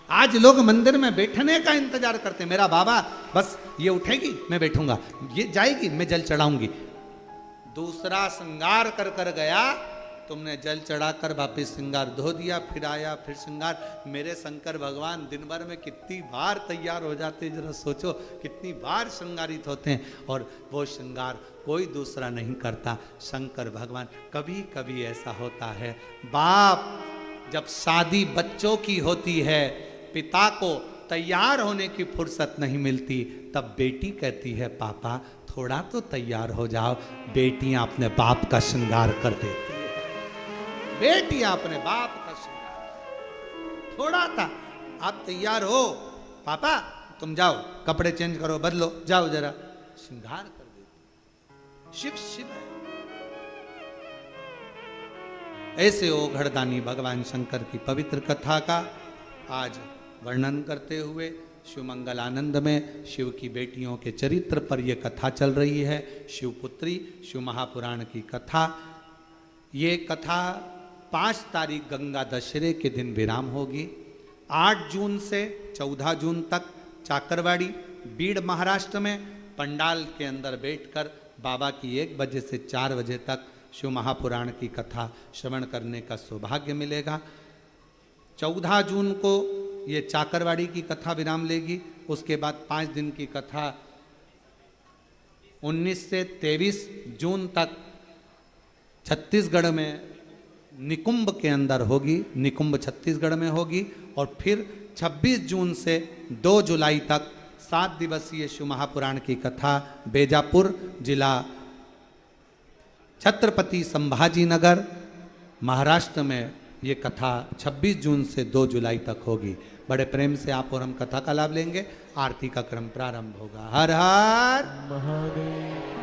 आज लोग मंदिर में बैठने का इंतजार करते हैं। मेरा बाबा बस ये उठेगी मैं बैठूंगा, ये जाएगी मैं जल चढ़ाऊंगी। दूसरा श्रृंगार कर कर गया, तुमने जल चढ़ाकर वापिस श्रृंगार धो दिया, फिर आया फिर श्रृंगार। मेरे शंकर भगवान दिन भर में कितनी बार तैयार हो जाते हैं, जरा सोचो कितनी बार श्रृंगारित होते हैं। और वो श्रृंगार कोई दूसरा नहीं करता, शंकर भगवान। कभी कभी ऐसा होता है, बाप जब शादी बच्चों की होती है, पिता को तैयार होने की फुर्सत नहीं मिलती, तब बेटी कहती है पापा थोड़ा तो तैयार हो जाओ। बेटियां अपने बाप का श्रृंगार कर देती है। बेटियां अपने बाप का श्रृंगार, थोड़ा था आप तैयार हो पापा, तुम जाओ कपड़े चेंज करो, बदलो, जाओ जरा, श्रृंगार कर देती। शिव शिव है। ऐसे ओ घड़दानी भगवान शंकर की पवित्र कथा का आज वर्णन करते हुए शिव मंगल आनंद में शिव की बेटियों के चरित्र पर यह कथा चल रही है। शिवपुत्री शिव महापुराण की कथा। ये कथा 5 तारीख गंगा दशहरे के दिन विराम होगी। 8 जून से 14 जून तक चाकरवाड़ी बीड़ महाराष्ट्र में पंडाल के अंदर बैठकर बाबा की 1 बजे से 4 बजे तक शिव महापुराण की कथा श्रवण करने का सौभाग्य मिलेगा। 14 जून को ये चाकरवाड़ी की कथा विराम लेगी। उसके बाद 5 दिन की कथा 19 से 23 जून तक छत्तीसगढ़ में निकुंभ के अंदर होगी, निकुंभ छत्तीसगढ़ में होगी। और फिर 26 जून से 2 जुलाई तक 7 दिवसीय शिव महापुराण की कथा बेजापुर जिला छत्रपति संभाजी नगर महाराष्ट्र में ये कथा 26 जून से 2 जुलाई तक होगी। बड़े प्रेम से आप और हम कथा का लाभ लेंगे। आरती का क्रम प्रारंभ होगा। हर हर महादेव।